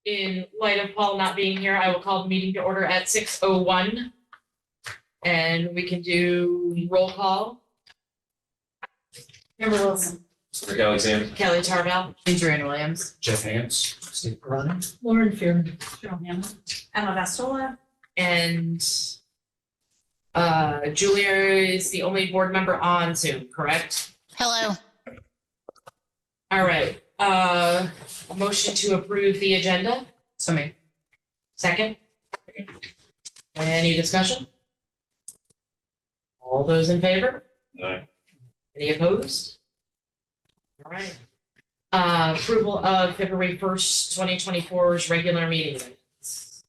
in light of Paul not being here, I will call the meeting to order at 6:01. And we can do roll call. Amber Wilson. Rick Alexander. Kelly Tarval. Adrian Williams. Jeff Hans. Steve Ryan. Lauren Fearn. Cheryl Hammond. Emma Vastola. And Julia is the only board member on Zoom, correct? Hello. All right, motion to approve the agenda, So me. second? Any discussion? All those in favor? Aye. Any opposed? All right. Approval of February 1st, 2024's regular meeting minutes.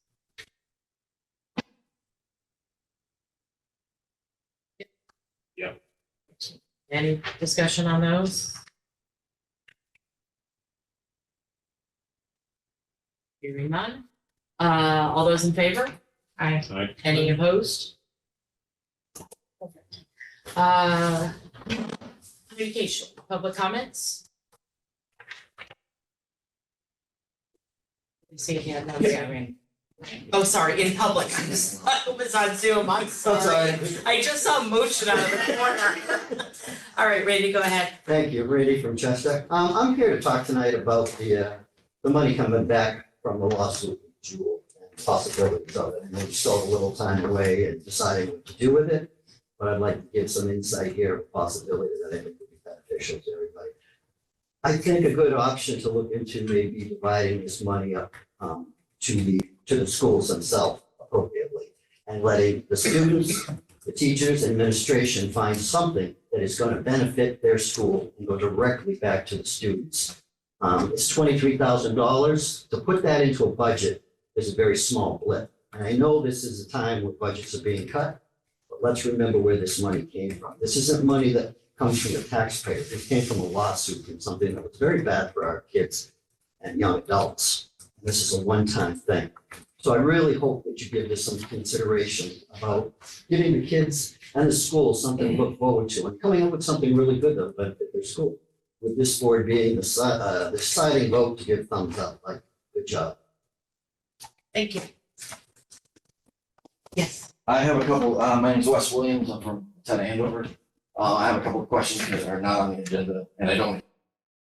Yep. Any discussion on those? Hearing none. All those in favor? Aye. Aye. Any opposed? Communication, public comments? Let me see if you have notes. Oh, sorry, in public. I just thought it was on Zoom. I'm sorry. I just saw motion out of the corner. All right, Randy, go ahead. Thank you, Randy from Chester. I'm here to talk tonight about the money coming back from the lawsuit with Jewel and possibilities of it. And we still have a little time away and deciding what to do with it. But I'd like to give some insight here of possibility that I think would be beneficial to everybody. I think a good option to look into may be dividing this money up to the schools themselves appropriately and letting the students, the teachers, administration find something that is going to benefit their school and go directly back to the students. It's $23,000. To put that into a budget is a very small blip. And I know this is a time where budgets are being cut, but let's remember where this money came from. This isn't money that comes from the taxpayer. It came from a lawsuit and something that was very bad for our kids and young adults. This is a one-time thing. So I really hope that you give this some consideration about giving the kids and the school something to look forward to and coming up with something really good that will benefit their school. With this board being the deciding vote to give thumbs up, like, good job. Thank you. Yes. I have a couple, my name's Wes Williams, I'm from Town of Andover. I have a couple of questions that are not on the agenda, and I don't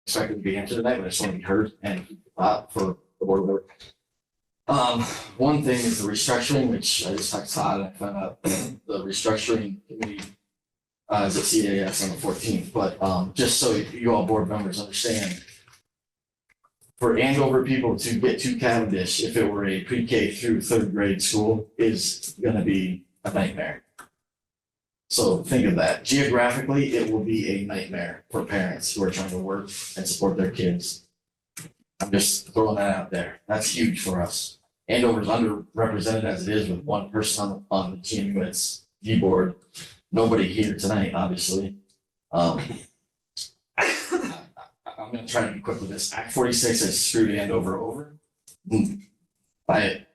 expect them to be answered tonight, but I just want to be heard and for the board member. One thing is the restructuring, which I just talked to Todd and I found out the restructuring committee is at CAS on the 14th, but just so you all board members understand, for Andover people to get to Cavendish, if it were a pre-K through third grade school, is gonna be a nightmare. So think of that. Geographically, it will be a nightmare for parents who are trying to work and support their kids. I'm just throwing that out there. That's huge for us. Andover's underrepresented as it is with one person on the GMUSD board. Nobody here tonight, obviously. I'm gonna try to be quick with this. Act 46 has screwed Andover over. You can't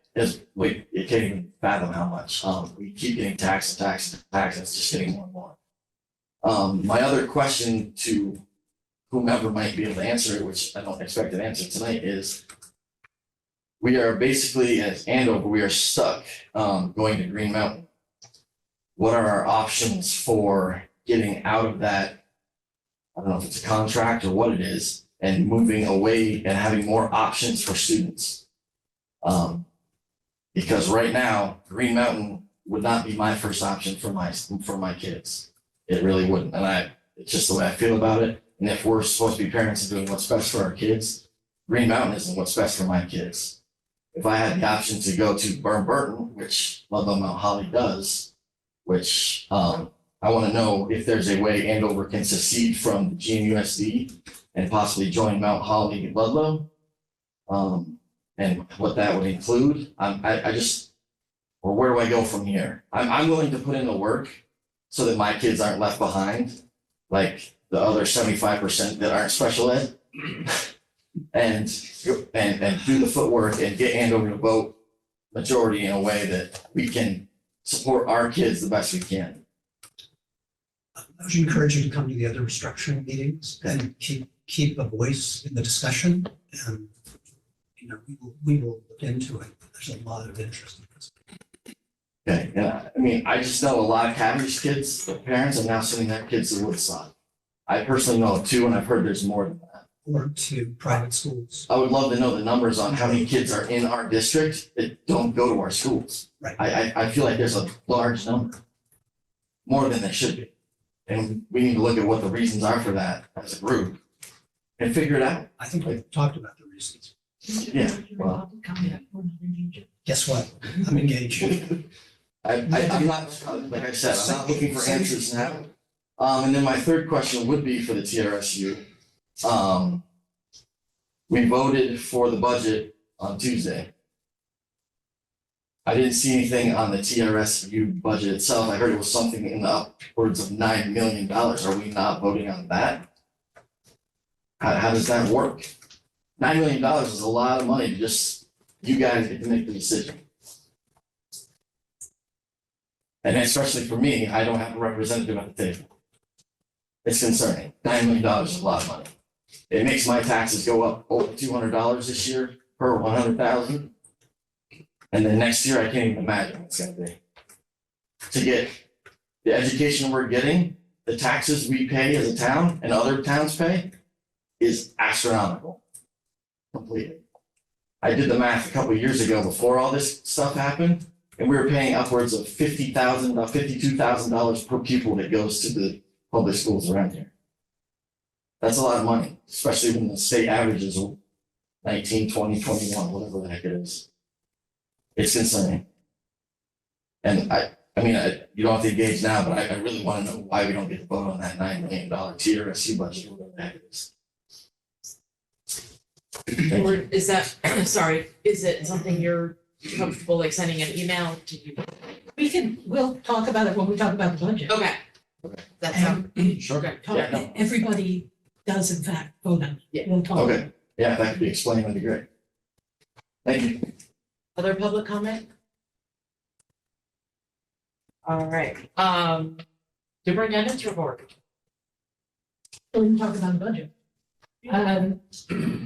even fathom how much. We keep getting taxed. It's just getting more and more. My other question to whomever might be able to answer it, which I don't expect an answer tonight, is we are basically, as Andover, we are stuck going to Green Mountain. What are our options for getting out of that? I don't know if it's a contract or what it is, and moving away and having more options for students. Because right now, Green Mountain would not be my first option for my kids. It really wouldn't, and it's just the way I feel about it. And if we're supposed to be parents and doing what's best for our kids, Green Mountain isn't what's best for my kids. If I had the option to go to Burton, which Ludlow Mount Holly does, which I want to know if there's a way Andover can secede from the GMUSD and possibly join Mount Holly and Ludlow, and what that would include. Where do I go from here? I'm willing to put in the work so that my kids aren't left behind, like the other 75% that aren't special ed, and do the footwork and get Andover to vote majority in a way that we can support our kids the best we can. I would encourage you to come to the other restructuring meetings and keep a voice in the discussion. And we will look into it. There's a lot of interest in this. Okay, yeah, I mean, I just know a lot of Cavendish kids, their parents are now sending their kids to Woodstock. I personally know of two, and I've heard there's more than that. Or to private schools. I would love to know the numbers on how many kids are in our district that don't go to our schools. Right. I feel like there's a large number, more than there should be. And we need to look at what the reasons are for that as a group and figure it out. I think we've talked about the reasons. Yeah, well, Guess what? I'm engaged. I'm not, like I said, I'm not looking for answers now. And then my third question would be for the TRSU. We voted for the budget on Tuesday. I didn't see anything on the TRSU budget itself. I heard it was something in the upwards of $9 million. Are we not voting on that? How does that work? $9 million is a lot of money to just, you guys get to make the decision. And especially for me, I don't have a representative at the table. It's concerning. $9 million is a lot of money. It makes my taxes go up over $200 this year per 100,000. And then next year, I can't even imagine what it's gonna be. To get the education we're getting, the taxes we pay as a town and other towns pay is astronomical. Completely. I did the math a couple of years ago before all this stuff happened, and we were paying upwards of $50,000, about $52,000 per pupil that goes to the public schools around here. That's a lot of money, especially when the state average is 19, 20, 21, whatever the heck it is. It's concerning. And I mean, you don't have to engage now, but I really want to know why we don't get to vote on that $9 million TRSU budget, whatever the heck it is. Or is that, sorry, is it something you're comfortable like sending an email to you? We'll talk about it when we talk about the budget. Okay. That sounds, Sure. okay. Yeah, no. Everybody does in fact vote on it. Yeah. We'll talk. Okay, yeah, if that could be explained, that'd be great. Thank you. Other public comment? All right, superintendent's report. We're going to talk about the budget.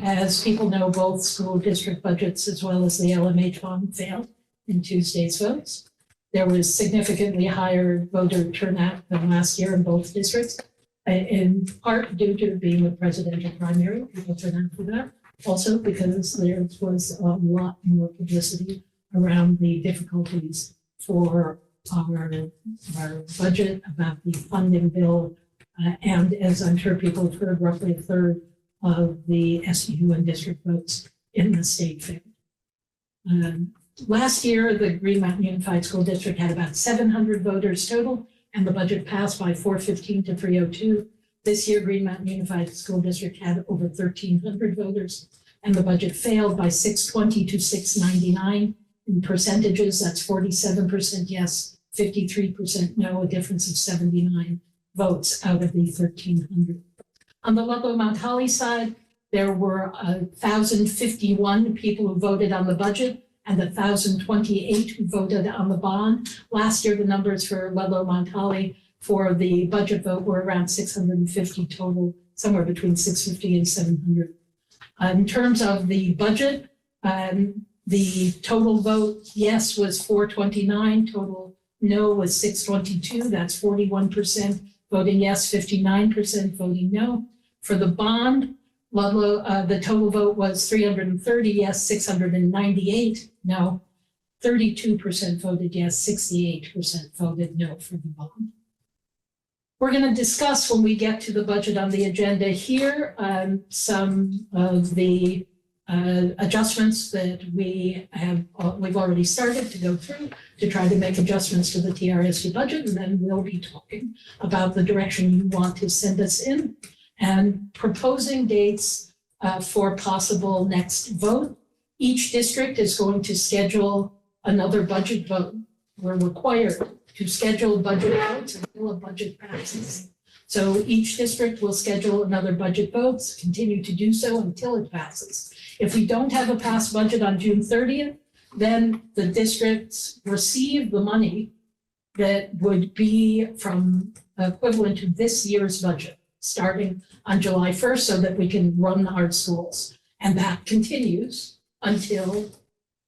As people know, both school district budgets as well as the LMH bond failed in Tuesday's votes. There was significantly higher voter turnout than last year in both districts, in part due to being a presidential primary. People turned out for that. Also because there was a lot more publicity around the difficulties for our budget, about the funding bill, and as I'm sure people have heard, roughly a third of the SU and district votes in the state failed. Last year, the Green Mountain Unified School District had about 700 voters total, and the budget passed by 415 to 302. This year, Green Mountain Unified School District had over 1,300 voters, and the budget failed by 620 to 699. In percentages, that's 47% yes, 53% no, a difference of 79 votes out of the 1,300. On the Ludlow Mount Holly side, there were 1,051 people who voted on the budget and 1,028 who voted on the bond. Last year, the numbers for Ludlow Mount Holly for the budget vote were around 650 total, somewhere between 650 and 700. In terms of the budget, the total vote yes was 429, total no was 622. That's 41% voting yes, 59% voting no. For the bond, Ludlow, the total vote was 330 yes, 698 no. 32% voted yes, 68% voted no for the bond. We're going to discuss when we get to the budget on the agenda here, some of the adjustments that we've already started to go through to try to make adjustments to the TRSU budget, and then we'll be talking about the direction you want to send us in and proposing dates for possible next vote. Each district is going to schedule another budget vote. We're required to schedule budget votes until a budget passes. So each district will schedule another budget votes, continue to do so until it passes. If we don't have a passed budget on June 30th, then the districts receive the money that would be from equivalent to this year's budget, starting on July 1st, so that we can run our schools. And that continues until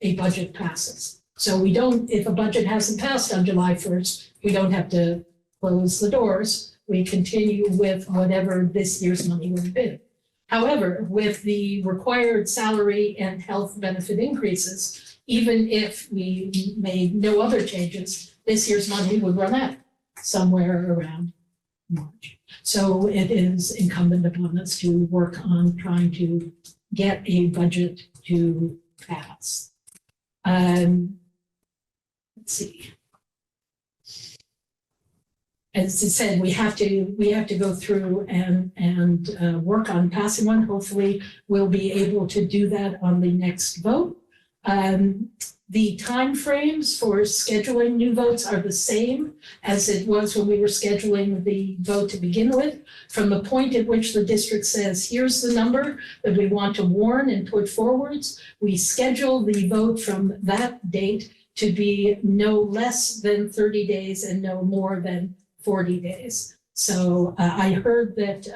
a budget passes. So we don't, if a budget hasn't passed on July 1st, we don't have to close the doors. We continue with whatever this year's money would have been. However, with the required salary and health benefit increases, even if we made no other changes, this year's money would run out somewhere around March. So it is incumbent upon us to work on trying to get a budget to pass. Let's see. As I said, we have to go through and work on passing one. Hopefully, we'll be able to do that on the next vote. The timeframes for scheduling new votes are the same as it was when we were scheduling the vote to begin with. From the point at which the district says, here's the number that we want to warn and put forwards, we schedule the vote from that date to be no less than 30 days and no more than 40 days. So I heard that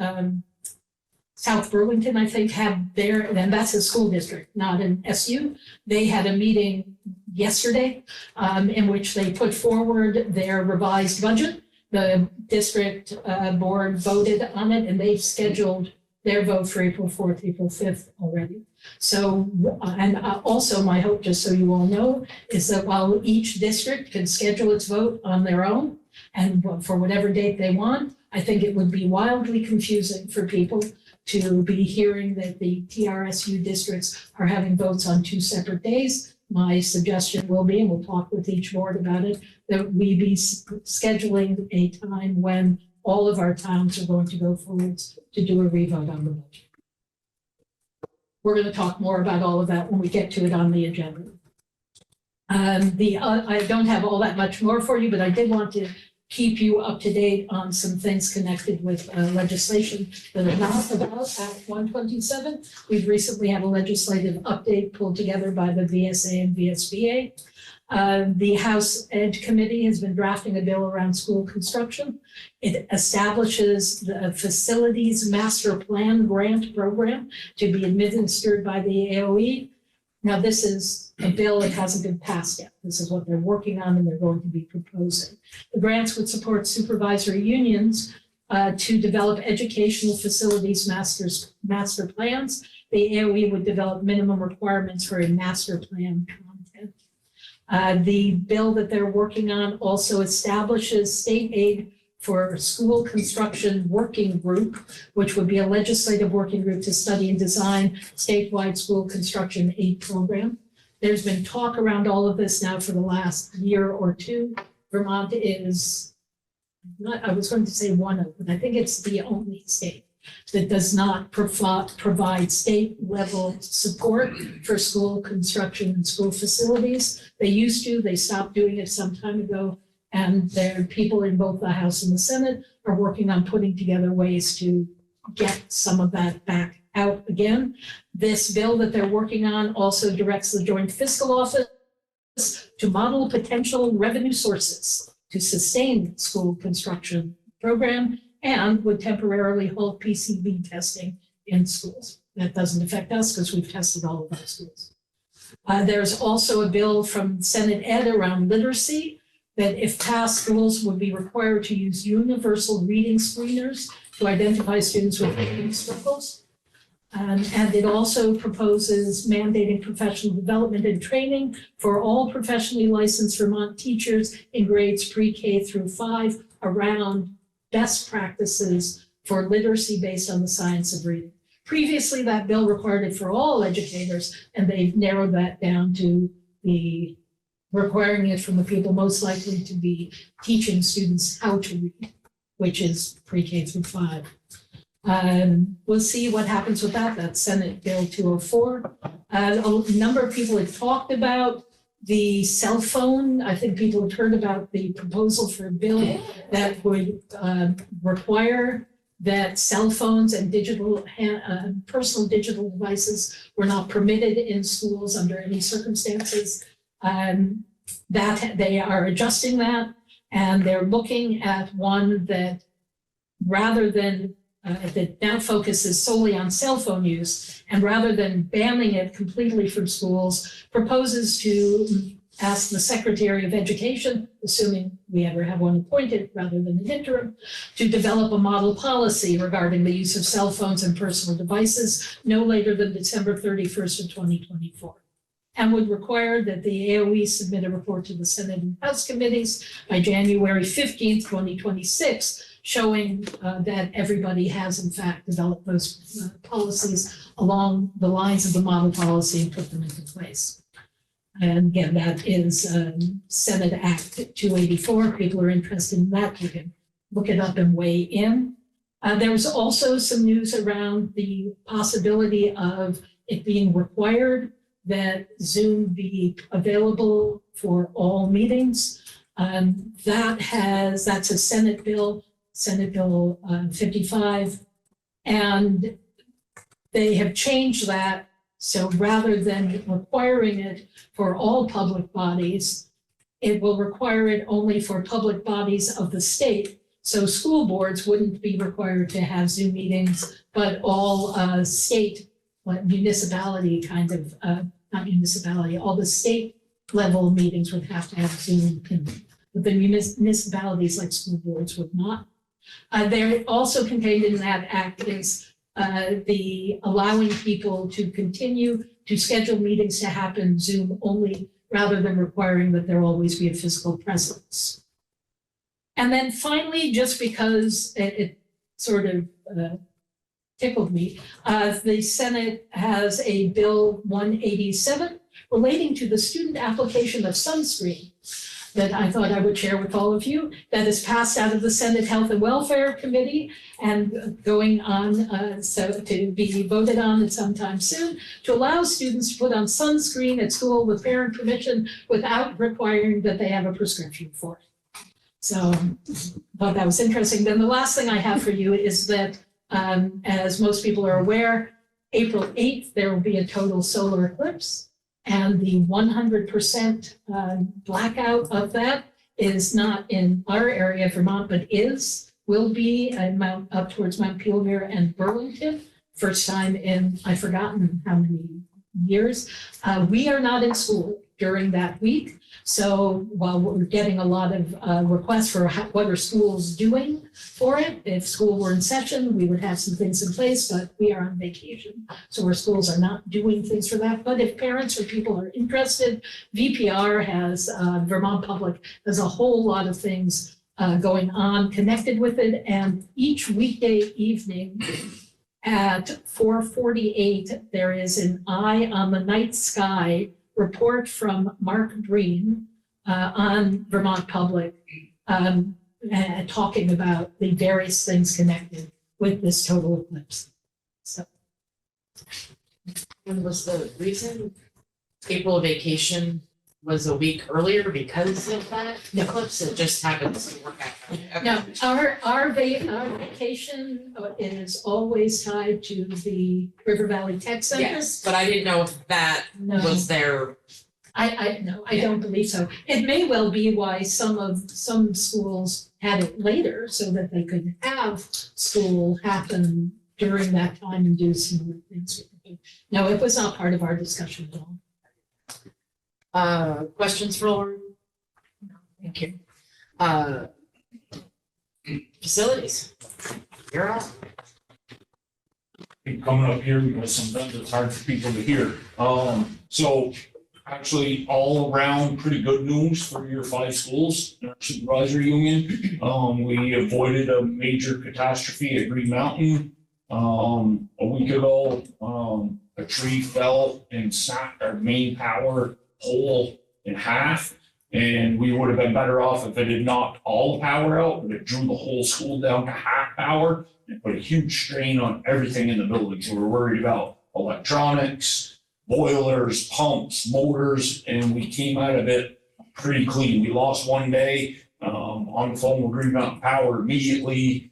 South Burlington, I think, had their, and that's a school district, not an SU. They had a meeting yesterday in which they put forward their revised budget. The district board voted on it and they've scheduled their vote for April 4th, April 5th already. So, and also my hope, just so you all know, is that while each district can schedule its vote on their own and for whatever date they want, I think it would be wildly confusing for people to be hearing that the TRSU districts are having votes on 2 separate days. My suggestion will be, and we'll talk with each board about it, that we be scheduling a time when all of our towns are going to go forward to do a revote on the budget. We're going to talk more about all of that when we get to it on the agenda. I don't have all that much more for you, but I did want to keep you up to date on some things connected with legislation that are not about Act 127. We've recently had a legislative update pulled together by the VSA and VSBA. The House Ed Committee has been drafting a bill around school construction. It establishes the Facilities Master Plan Grant Program to be administered by the AOE. Now, this is a bill that hasn't been passed yet. This is what they're working on and they're going to be proposing. The grants would support supervisory unions to develop educational facilities master plans. The AOE would develop minimum requirements for a master plan content. The bill that they're working on also establishes state aid for school construction working group, which would be a legislative working group to study and design statewide school construction aid program. There's been talk around all of this now for the last year or two. Vermont is not, I was going to say one of, but I think it's the only state that does not provide state level support for school construction and school facilities. They used to, they stopped doing it some time ago. And there are people in both the House and the Senate are working on putting together ways to get some of that back out again. This bill that they're working on also directs the Joint Fiscal Office to model potential revenue sources to sustain school construction program and would temporarily halt PCB testing in schools. That doesn't affect us because we've tested all of our schools. There's also a bill from Senate Ed around literacy that if passed, schools would be required to use universal reading screeners to identify students with reading struggles. And it also proposes mandating professional development and training for all professionally licensed Vermont teachers in grades pre-K through 5 around best practices for literacy based on the science of reading. Previously, that bill required it for all educators, and they've narrowed that down to the requiring it from the people most likely to be teaching students how to read, which is pre-K through 5. We'll see what happens with that. That's Senate Bill 204. A number of people have talked about the cell phone. I think people have heard about the proposal for a bill that would require that cell phones and digital personal digital devices were not permitted in schools under any circumstances. That they are adjusting that, and they're looking at one that rather than that now focuses solely on cell phone use, and rather than banning it completely from schools, proposes to ask the Secretary of Education, assuming we ever have one appointed rather than an interim, to develop a model policy regarding the use of cell phones and personal devices no later than December 31st of 2024. And would require that the AOE submit a report to the Senate and House committees by January 15th, 2026, showing that everybody has in fact developed those policies along the lines of the model policy and put them into place. And again, that is Senate Act 284. If people are interested in that, you can look it up and weigh in. There was also some news around the possibility of it being required that Zoom be available for all meetings. That's a Senate bill, Senate Bill 55. And they have changed that. So rather than requiring it for all public bodies, it will require it only for public bodies of the state. So school boards wouldn't be required to have Zoom meetings, but all state, like municipality kind of, not municipality, all the state level meetings would have to have Zoom in them. But the municipalities like school boards would not. There also contained in that act is the allowing people to continue to schedule meetings to happen Zoom only, rather than requiring that there always be a physical presence. And then finally, just because it sort of tickled me, the Senate has a Bill 187 relating to the student application of sunscreen that I thought I would share with all of you, that is passed out of the Senate Health and Welfare Committee and going on so to be voted on at sometime soon, to allow students to put on sunscreen at school with parent permission without requiring that they have a prescription for it. So I thought that was interesting. Then the last thing I have for you is that, as most people are aware, April 8th, there will be a total solar eclipse. And the 100% blackout of that is not in our area of Vermont, but will be up towards Mount Peel and Burlington. First time in, I've forgotten how many years. We are not in school during that week. So while we're getting a lot of requests for what are schools doing for it, if school were in session, we would have some things in place, but we are on vacation. So our schools are not doing things for that. But if parents or people are interested, VPR has, Vermont Public has a whole lot of things going on connected with it. And each weekday evening at 4:48, there is an Eye on the Night Sky report from Mark Green on Vermont Public, talking about the various things connected with this total eclipse. So. And was the reason April vacation was a week earlier because of that eclipse? It just happens to work out. Okay. No, our vacation is always tied to the River Valley Tech Center. Yes, but I didn't know if that No. was their. No, I don't believe so. It may well be why some schools had it later so that they could have school happen during that time and do similar things. No, it was not part of our discussion at all. Questions for Lauren? No, thank you. Facilities. You're up. Keep coming up here because sometimes it's hard for people to hear. So actually all around pretty good news for your 5 schools in our supervisory union. We avoided a major catastrophe at Green Mountain. A week ago, a tree fell and snapped our main power pole in half. And we would have been better off if it had knocked all the power out, but it drew the whole school down to half power and put a huge strain on everything in the building. So we're worried about electronics, boilers, pumps, motors, and we came out of it pretty clean. We lost one day on the phone with Green Mountain Power immediately.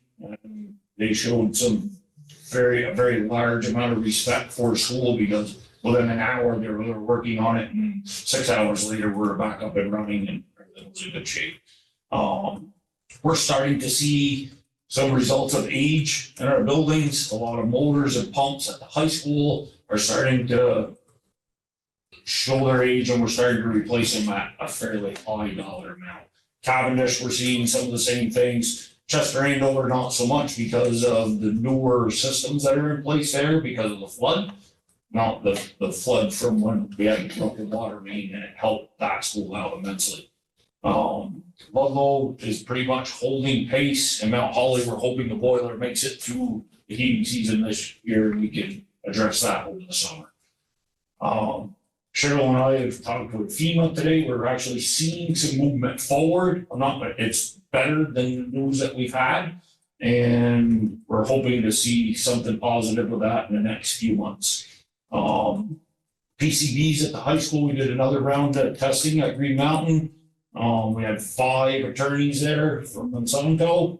They showed a very large amount of respect for school because within an hour they were working on it, and 6 hours later we're back up and running and everything was in good shape. We're starting to see some results of age in our buildings. A lot of motors and pumps at the high school are starting to show their age, and we're starting to replace them at a fairly high dollar amount. Cavendish, we're seeing some of the same things. Chester Andover, not so much because of the newer systems that are in place there because of the flood. Not the flood from when we had a broken water main, and it helped that school out immensely. Ludlow is pretty much holding pace, and Mount Holly, we're hoping the boiler makes it through the heating season this year, and we can address that over the summer. Cheryl and I have talked with FEMA today. We're actually seeing some movement forward. It's better than the news that we've had. And we're hoping to see something positive with that in the next few months. PCBs at the high school, we did another round of testing at Green Mountain. We had 5 attorneys there from Monsanto.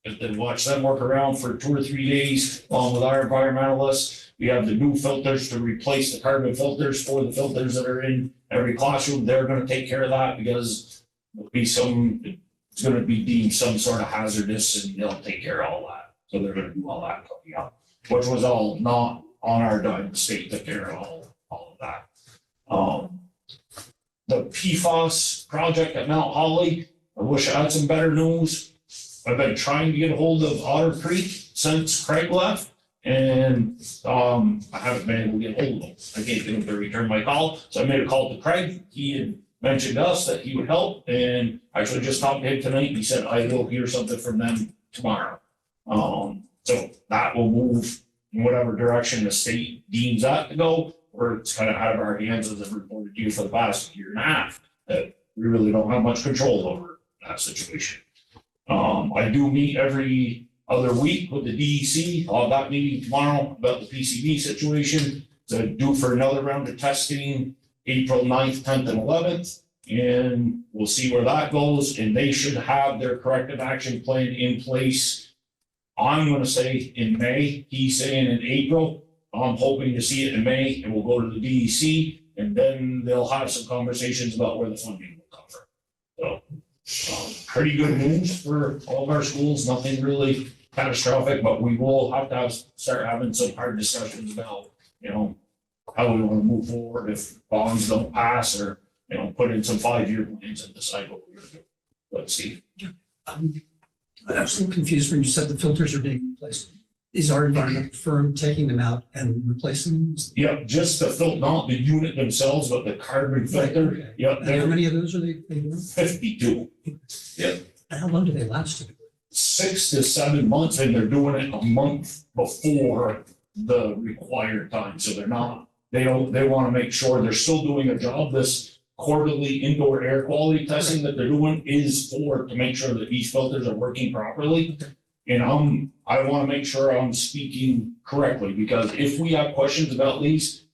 They watched them work around for 2 or 3 days along with our environmentalists. We have the new filters to replace the carbon filters for the filters that are in every classroom. They're gonna take care of that because it's gonna be deemed some sort of hazardous, and they'll take care of all that. So they're gonna do all that coming up, which was all not on our dime. The state took care of all of that. The PFAS project at Mount Holly, I wish I had some better news. I've been trying to get a hold of Otter Creek since Craig left, and I haven't been able to get hold of him. I can't get him to return my call, so I made a call to Craig. He had mentioned to us that he would help, and I actually just talked to him tonight. He said I will hear something from them tomorrow. So that will move in whatever direction the state deems that to go, or it's kind of out of our hands, as I've reported to you for the past year and a half, that we really don't have much control over that situation. I do meet every other week with the DEC. I'll have that meeting tomorrow about the PCB situation. So due for another round of testing, April 9th, 10th, and 11th. And we'll see where that goes. And they should have their corrective action plan in place. I'm gonna say in May. He's saying in April. I'm hoping to see it in May, and we'll go to the DEC, and then they'll have some conversations about where the funding will come from. So, pretty good news for all of our schools. Nothing really catastrophic, but we will have to start having some hard discussions about, how we want to move forward if bonds don't pass, or, put in some 5-year plans and decide what we're gonna do. Let's see. I'm absolutely confused when you said the filters are being replaced. Is our environment firm taking them out and replacing them? Yep, just the filter, not the unit themselves, but the carbon filter. Okay. Yep, And how they're many of those are they doing? 52. And how long do they last typically? 6 to 7 months, and they're doing it a month before the required time. So they want to make sure they're still doing a job. This quarterly indoor air quality testing that they're doing is to make sure that these filters are working properly. And I want to make sure I'm speaking correctly, because if we have questions about these,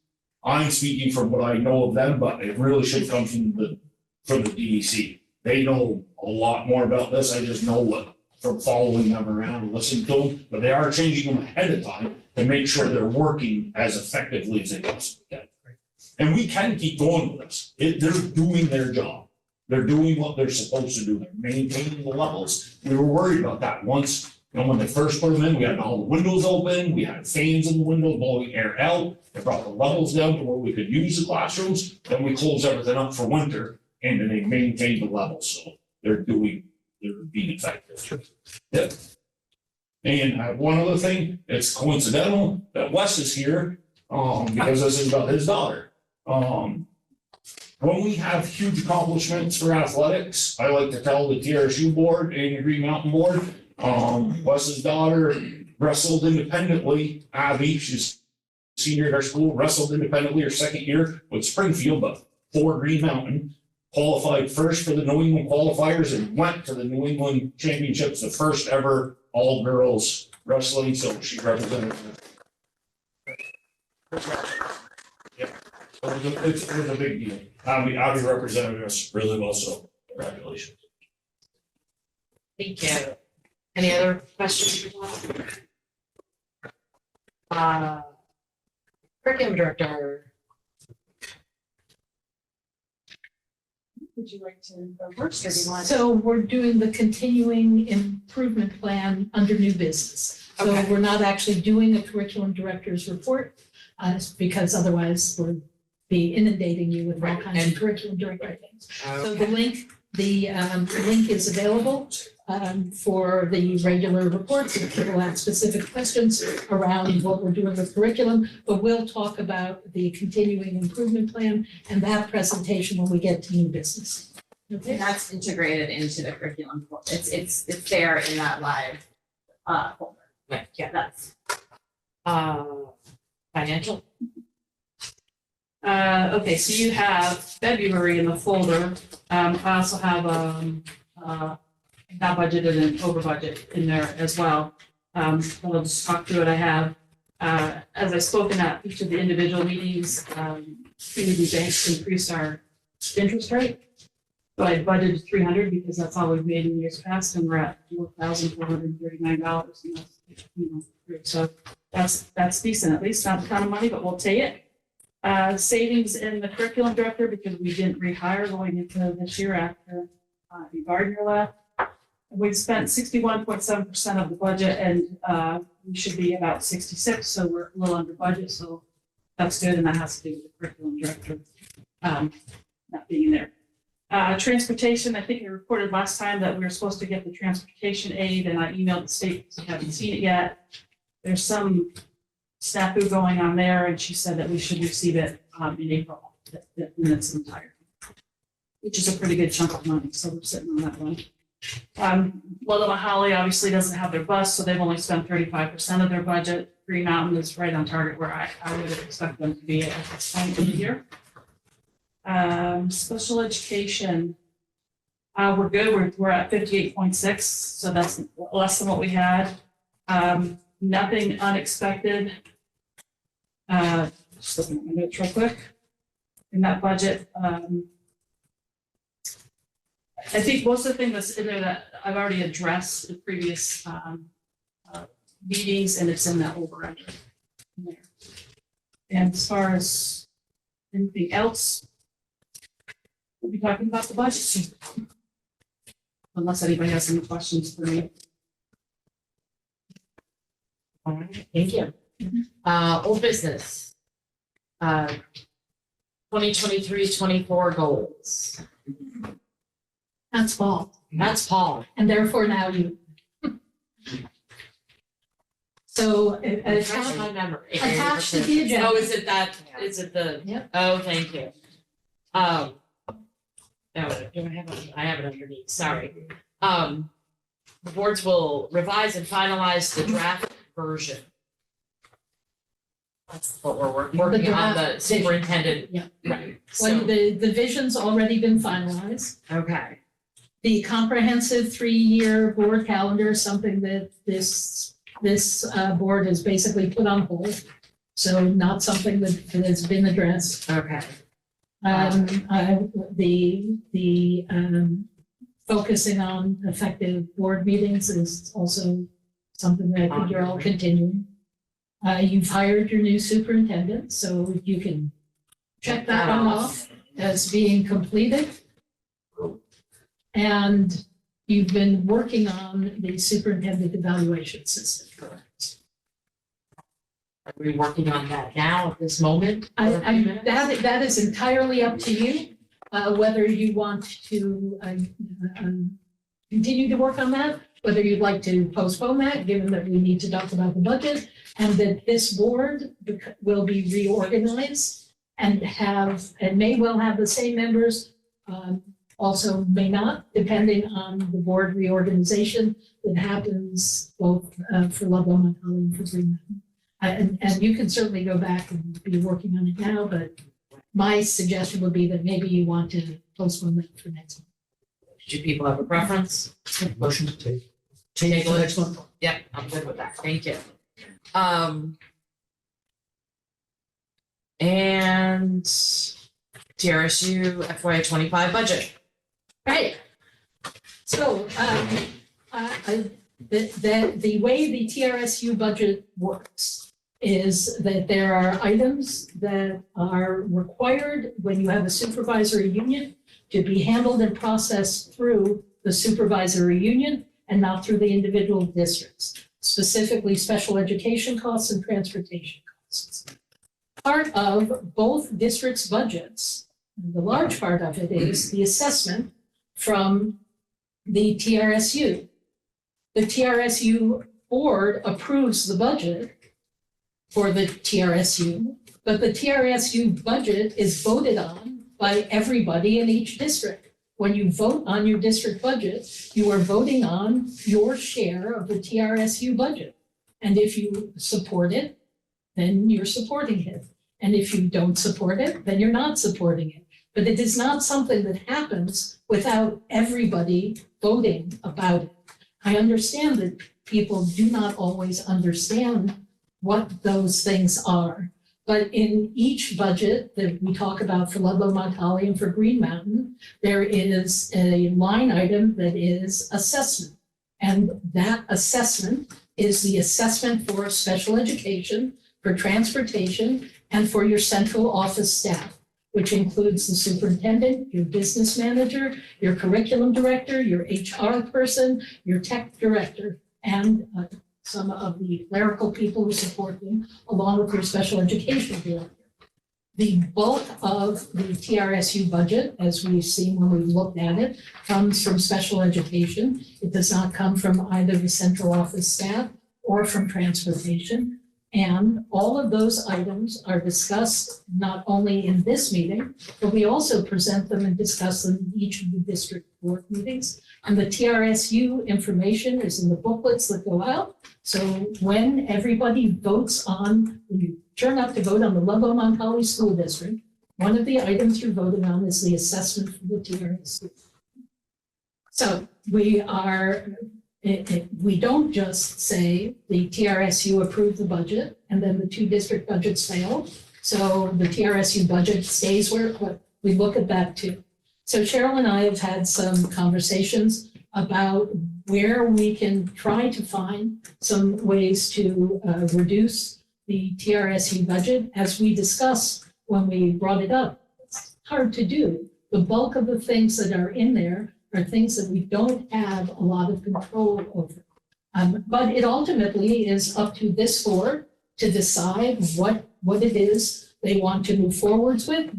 I'm speaking from what I know of them, but it really should come from the DEC. They know a lot more about this. I just know what from following them around and listening to them, but they are changing them ahead of time to make sure they're working as effectively as they possibly can. And we can keep going with this. They're doing their job. They're doing what they're supposed to do. They're maintaining the levels. We were worried about that once. When they first put them in, we had all the windows open, we had fans in the windows blowing air out. They brought the levels down to where we could use the classrooms. Then we closed everything up for winter, and then they maintained the levels. So they're being effective. Yeah. And I have one other thing. It's coincidental that Wes is here, because this is about his daughter. When we have huge accomplishments for athletics, I like to tell the TRSU board and the Green Mountain board. Wes's daughter wrestled independently. Abby, she's a senior at our school, wrestled independently her second year with Springfield, but for Green Mountain. Qualified first for the New England qualifiers and went to the New England championships, the first ever all girls wrestling. So she represented. Yeah, so it was a big deal. Abby represented us really well. So congratulations. Thank you. Any other questions? Curriculum director. Would you like to go first, or do you want? So we're doing the continuing improvement plan under new business. So Okay. we're not actually doing a curriculum director's report, because otherwise we'll be inundating you with all Right, kinds of and- curriculum director things. So Okay. the link is available for the regular reports. If people have specific questions around what we're doing with curriculum, but we'll talk about the continuing improvement plan and that presentation when we get to new business. Okay? That's integrated into the curriculum. It's there in that live folder. Right, yeah. That's. Financial? Okay, so you have February in the folder. I also have, not budgeted and over budget in there as well. I'll just talk through what I have. As I've spoken at each of the individual meetings, community banks increased our interest rate. So I budgeted 300 because that's all we've made in years past, and we're at $4,439. So that's decent, at least not a ton of money, but we'll take it. Savings in the curriculum director because we didn't rehire going into this year after Gardner left. We've spent 61.7% of the budget, and we should be about 66, so we're a little under budget, so that's good, and that has to do with the curriculum director not being there. Transportation, I think I reported last time that we were supposed to get the transportation aid, and I emailed the state because we haven't seen it yet. There's some snafu going on there, and she said that we should receive it in April, in its entirety, which is a pretty good chunk of money, so we're sitting on that one. Little Holly obviously doesn't have their bus, so they've only spent 35% of their budget. Green Mountain is right on target where I would expect them to be at this point in the year. Special education, we're good. We're at 58.6, so that's less than what we had. Nothing unexpected. Just looking at my notes real quick. In that budget, I think most of the things that's in there that I've already addressed in previous meetings, and it's in that override. And as far as anything else, we'll be talking about the budget soon. Unless anybody has any questions for me. All right, thank you. Old business. 2023-24 goals. That's Paul, That's Paul. and therefore now you. So Refresh my memory. attached to the agenda. Oh, is it that, is it the? Yep. Oh, thank you. No, do I have it? I have it underneath, sorry. The boards will revise and finalize the draft version. That's what we're working on, the draft superintendent. Yeah. Right, When so, the vision's already been finalized. okay, The comprehensive 3-year board calendar is something that this board has basically put on hold. So not something that has been addressed. okay. The focusing on effective board meetings is also something that I think you're all continuing. You've hired your new superintendent, so you can check that one off as being completed. And you've been working on the superintendent evaluation system. Correct. Are we working on that now at this moment? That is entirely up to you, whether you want to continue to work on that, whether you'd like to postpone that, given that we need to talk about the budget, and that this board will be reorganized and may well have the same members, also may not, depending on the board reorganization that happens both for Ludlow and Holly and for Green Mountain. And you can certainly go back and be working on it now, but my suggestion would be that maybe you want to postpone that for next month. Do people have a preference? Motion to take. Take a For look. next month. Yep, I'm good with that, thank you. And TRSU FY25 budget. Right. So, the way the TRSU budget works is that there are items that are required when you have a supervisory union to be handled and processed through the supervisory union and not through the individual districts, specifically special education costs and transportation costs. Part of both districts' budgets, the large part of it is the assessment from the TRSU. The TRSU board approves the budget for the TRSU, but the TRSU budget is voted on by everybody in each district. When you vote on your district budget, you are voting on your share of the TRSU budget. And if you support it, then you're supporting it. And if you don't support it, then you're not supporting it. But it is not something that happens without everybody voting about it. I understand that people do not always understand what those things are. But in each budget that we talk about for Ludlow, Mount Holly, and for Green Mountain, there is a line item that is assessment. And that assessment is the assessment for special education, for transportation, and for your central office staff, which includes the superintendent, your business manager, your curriculum director, your HR person, your tech director, and some of the clerical people who support them, along with your special education director. The bulk of the TRSU budget, as we've seen when we've looked at it, comes from special education. It does not come from either the central office staff or from transportation. And all of those items are discussed not only in this meeting, but we also present them and discuss them in each of the district board meetings. And the TRSU information is in the booklets that go out. So when everybody votes on, when you turn up to vote on the Ludlow Mount Holly School District, one of the items you're voting on is the assessment for the TRSU. So we don't just say the TRSU approved the budget and then the two district budgets failed. So the TRSU budget stays where it was. We look at that too. So Cheryl and I have had some conversations about where we can try to find some ways to reduce the TRSU budget. As we discussed when we brought it up, it's hard to do. The bulk of the things that are in there are things that we don't have a lot of control over. But it ultimately is up to this board to decide what it is they want to move forwards with,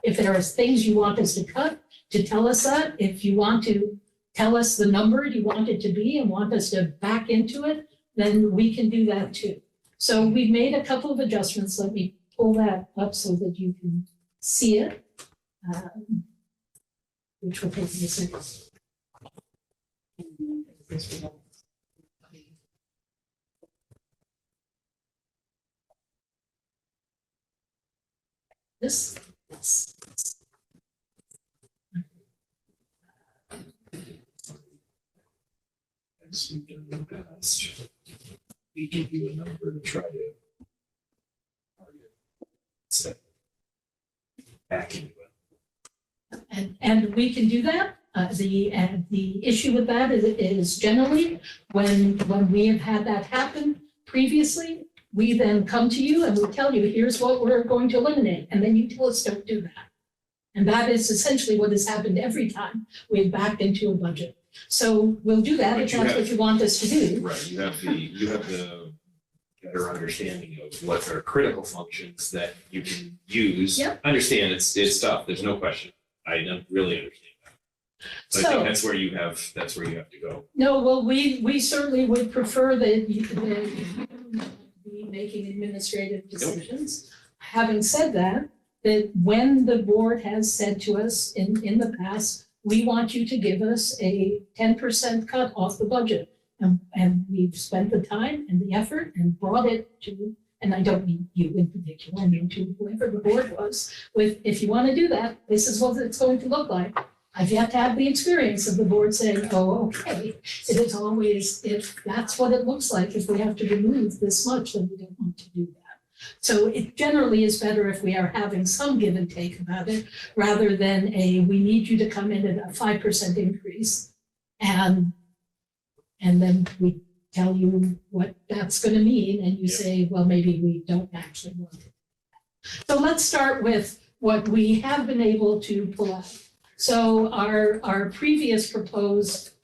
if there are things you want us to cut, to tell us that. If you want to tell us the number you want it to be and want us to back into it, then we can do that too. So we've made a couple of adjustments. Let me pull that up so that you can see it. Which will take me a second. This. As we've done in the past, we give you a number to try to target. Set back into it. And we can do that. The issue with that is generally when we have had that happen previously, we then come to you and we tell you, here's what we're going to eliminate. And then you tell us don't do that. And that is essentially what has happened every time we've backed into a budget. So we'll do that if that's what you want us to do. Right, you have the better understanding of what are critical functions that you can use. Yep. Understand it's tough, there's no question. I don't really understand that. So I think that's where you have to go. No, well, we certainly would prefer that you be making administrative decisions. Having said that when the board has said to us in the past, we want you to give us a 10% cut off the budget. And we've spent the time and the effort and brought it to, and I don't mean you in particular, I mean to whoever the board was, with, if you want to do that, this is what it's going to look like. I've yet to have the experience of the board saying, oh, okay, it is always, if that's what it looks like, if we have to remove this much, then we don't want to do that. So it generally is better if we are having some give and take about it, rather than we need you to come in at a 5% increase. And then we tell you what that's going to mean, and you say, well, maybe we don't actually want it. So let's start with what we have been able to pull out. So our previous proposed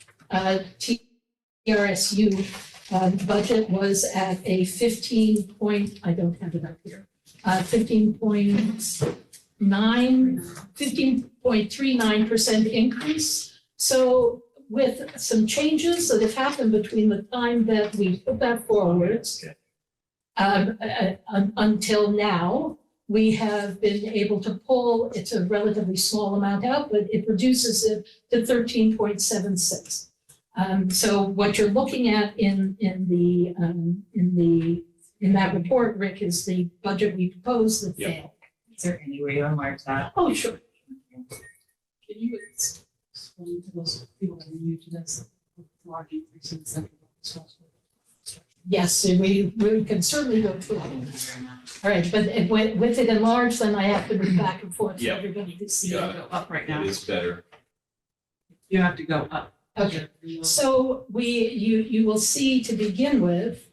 TRSU budget was at a 15.39% increase. So with some changes that have happened between the time that we put that forward until now, we have been able to pull, it's a relatively small amount out, but it reduces it to 13.76. So what you're looking at in that report, Rick, is the budget we proposed that failed. Is there any way to enlarge that? Oh, sure. Can you explain to those people that are new to this, large increase in central office? Yes, we can certainly go through it. All right, but with it enlarged, then I have to move back and forth for Yeah. everybody to see. You it. have to go up right now. It is better. You have to go up. Okay, so you will see to begin with,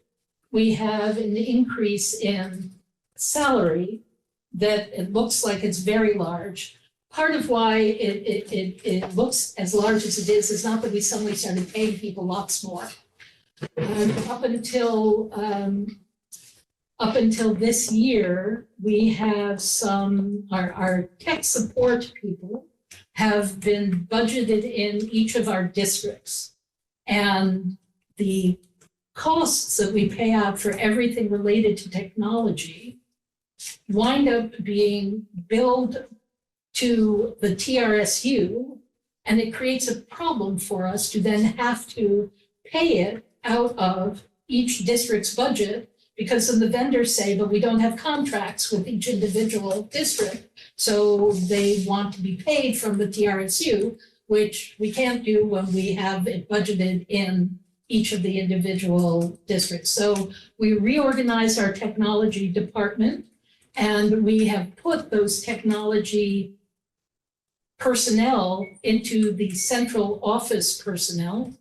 we have an increase in salary that it looks like it's very large. Part of why it looks as large as it is not that we suddenly started paying people lots more. Up until this year, we have our tech support people have been budgeted in each of our districts. And the costs that we pay out for everything related to technology wind up being billed to the TRSU, and it creates a problem for us to then have to pay it out of each district's budget, because then the vendors say, but we don't have contracts with each individual district, so they want to be paid from the TRSU, which we can't do when we have it budgeted in each of the individual districts. So we reorganized our technology department, and we have put those technology personnel into the central office personnel.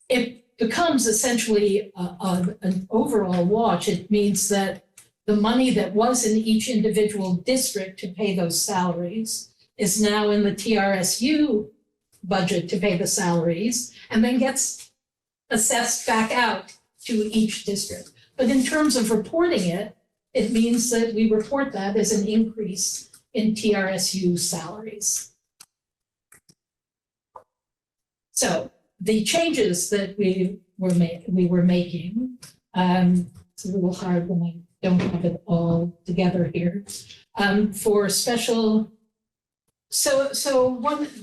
It becomes essentially an overall wash. It means that the money that was in each individual district to pay those salaries is now in the TRSU budget to pay the salaries, and then gets assessed back out to each district. But in terms of reporting it, it means that we report that as an increase in TRSU salaries. So the changes that we were making, it's a little hard when I don't have it all together here. For special,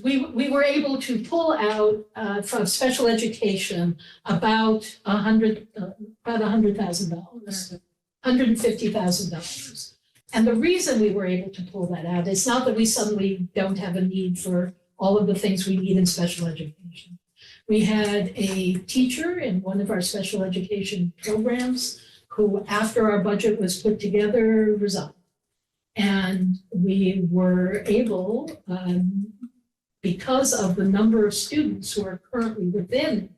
we were able to pull out from special education about $100,000, $150,000. And the reason we were able to pull that out is not that we suddenly don't have a need for all of the things we need in special education. We had a teacher in one of our special education programs who, after our budget was put together, resigned. And we were able, because of the number of students who are currently within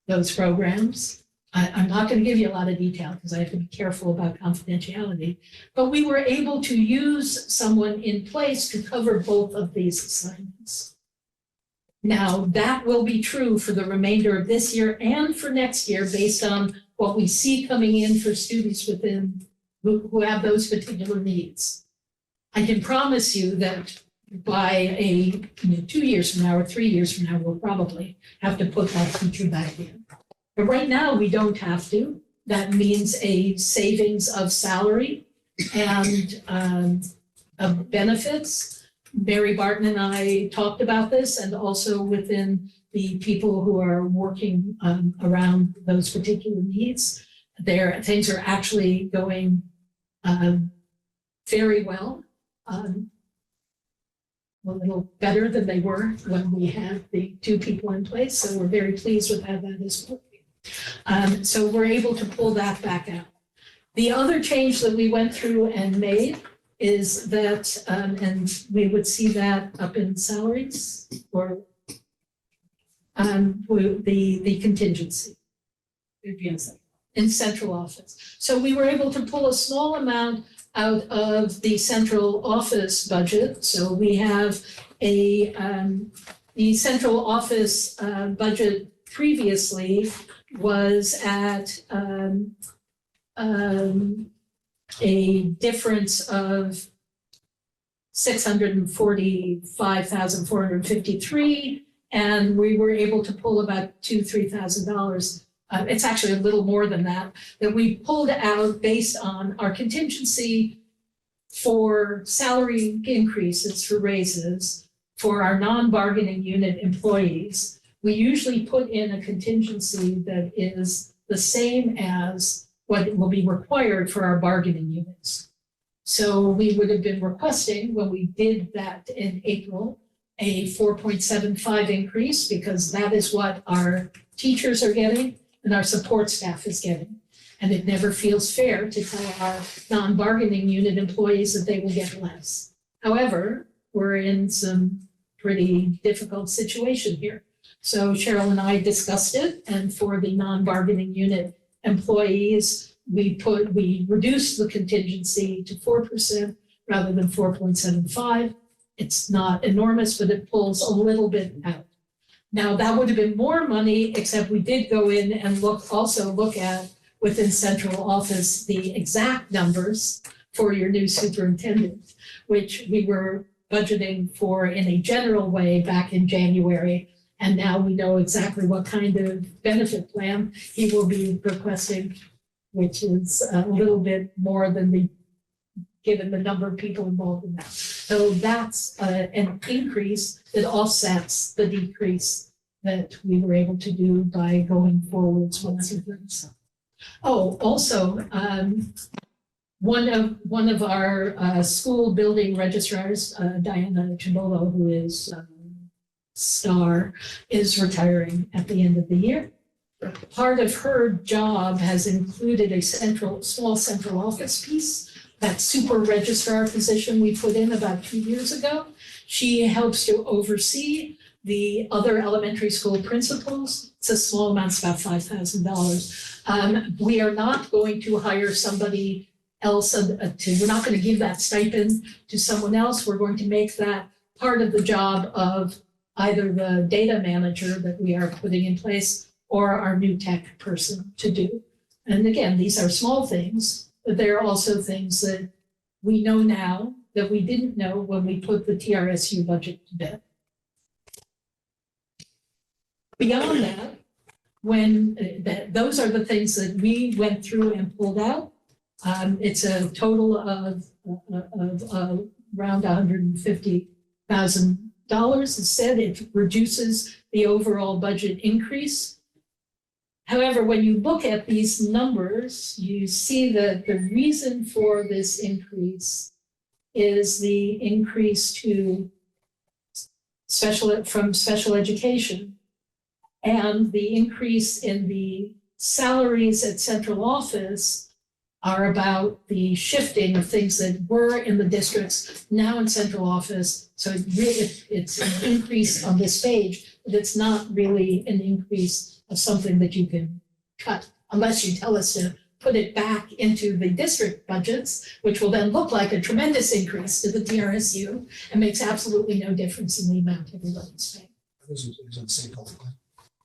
those programs, I'm not going to give you a lot of detail because I have to be careful about confidentiality, but we were able to use someone in place to cover both of these assignments. Now, that will be true for the remainder of this year and for next year based on what we see coming in for students within who have those particular needs. I can promise you that by 2 years from now or 3 years from now, we'll probably have to put that teacher back in. But right now, we don't have to. That means a savings of salary and of benefits. Mary Barton and I talked about this, and also within the people who are working around those particular needs. Things are actually going very well. A little better than they were when we had the 2 people in place. So we're very pleased with how that is working. So we're able to pull that back out. The other change that we went through and made is that, and we would see that up in salaries or the contingency in central office. So we were able to pull a small amount out of the central office budget. So we have the central office budget previously was at a difference of $645,453, and we were able to pull about $3,000. It's actually a little more than that we pulled out based on our contingency for salary increases, for raises, for our non-bargaining unit employees. We usually put in a contingency that is the same as what will be required for our bargaining units. So we would have been requesting, when we did that in April, a 4.75 increase, because that is what our teachers are getting and our support staff is getting. And it never feels fair to tell our non-bargaining unit employees that they will get less. However, we're in some pretty difficult situation here. So Cheryl and I discussed it, and for the non-bargaining unit employees, we reduced the contingency to 4% rather than 4.75. It's not enormous, but it pulls a little bit out. Now, that would have been more money, except we did go in and look at within central office the exact numbers for your new superintendent, which we were budgeting for in a general way back in January. And now we know exactly what kind of benefit plan he will be requesting, which is a little bit more than given the number of people involved in that. So that's an increase that offsets the decrease that we were able to do by going forwards with other things. Oh, also, one of our school building registrars, Diana Chibolo, who is Star, is retiring at the end of the year. Part of her job has included a small central office piece, that super registrar position we put in about 2 years ago. She helps to oversee the other elementary school principals. It's a small amount, it's about $5,000. We are not going to hire somebody else we're not going to give that stipend to someone else. We're going to make that part of the job of either the data manager that we are putting in place or our new tech person to do. And again, these are small things, but they're also things that we know now that we didn't know when we put the TRSU budget to bed. Beyond that, those are the things that we went through and pulled out. It's a total of around $150,000. Instead, it reduces the overall budget increase. However, when you look at these numbers, you see that the reason for this increase is the increase to from special education, and the increase in the salaries at central office are about the shifting of things that were in the districts now in central office. So it's an increase on this page, but it's not really an increase of something that you can cut unless you tell us to put it back into the district budgets, which will then look like a tremendous increase to the TRSU and makes absolutely no difference in the amount everybody's paying. Are those employees on the same health plan?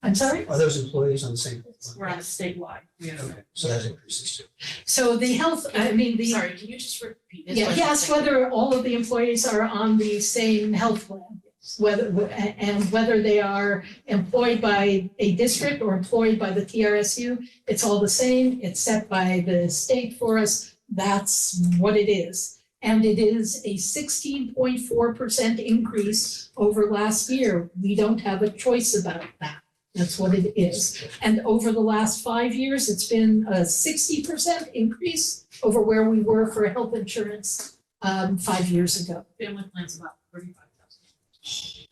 I'm sorry? Are those employees on the same health plan? We're on a statewide. Okay, so that increases too. So the health, Sorry, can you just repeat this? Yeah, yes, whether all of the employees are on the same health plan, whether they are employed by a district or employed by the TRSU, it's all the same. It's set by the state for us. That's what it is. And it is a 16.4% increase over last year. We don't have a choice about that. That's what it is. And over the last 5 years, it's been a 60% increase over where we were for health insurance 5 years ago. Family plan's about 35,000.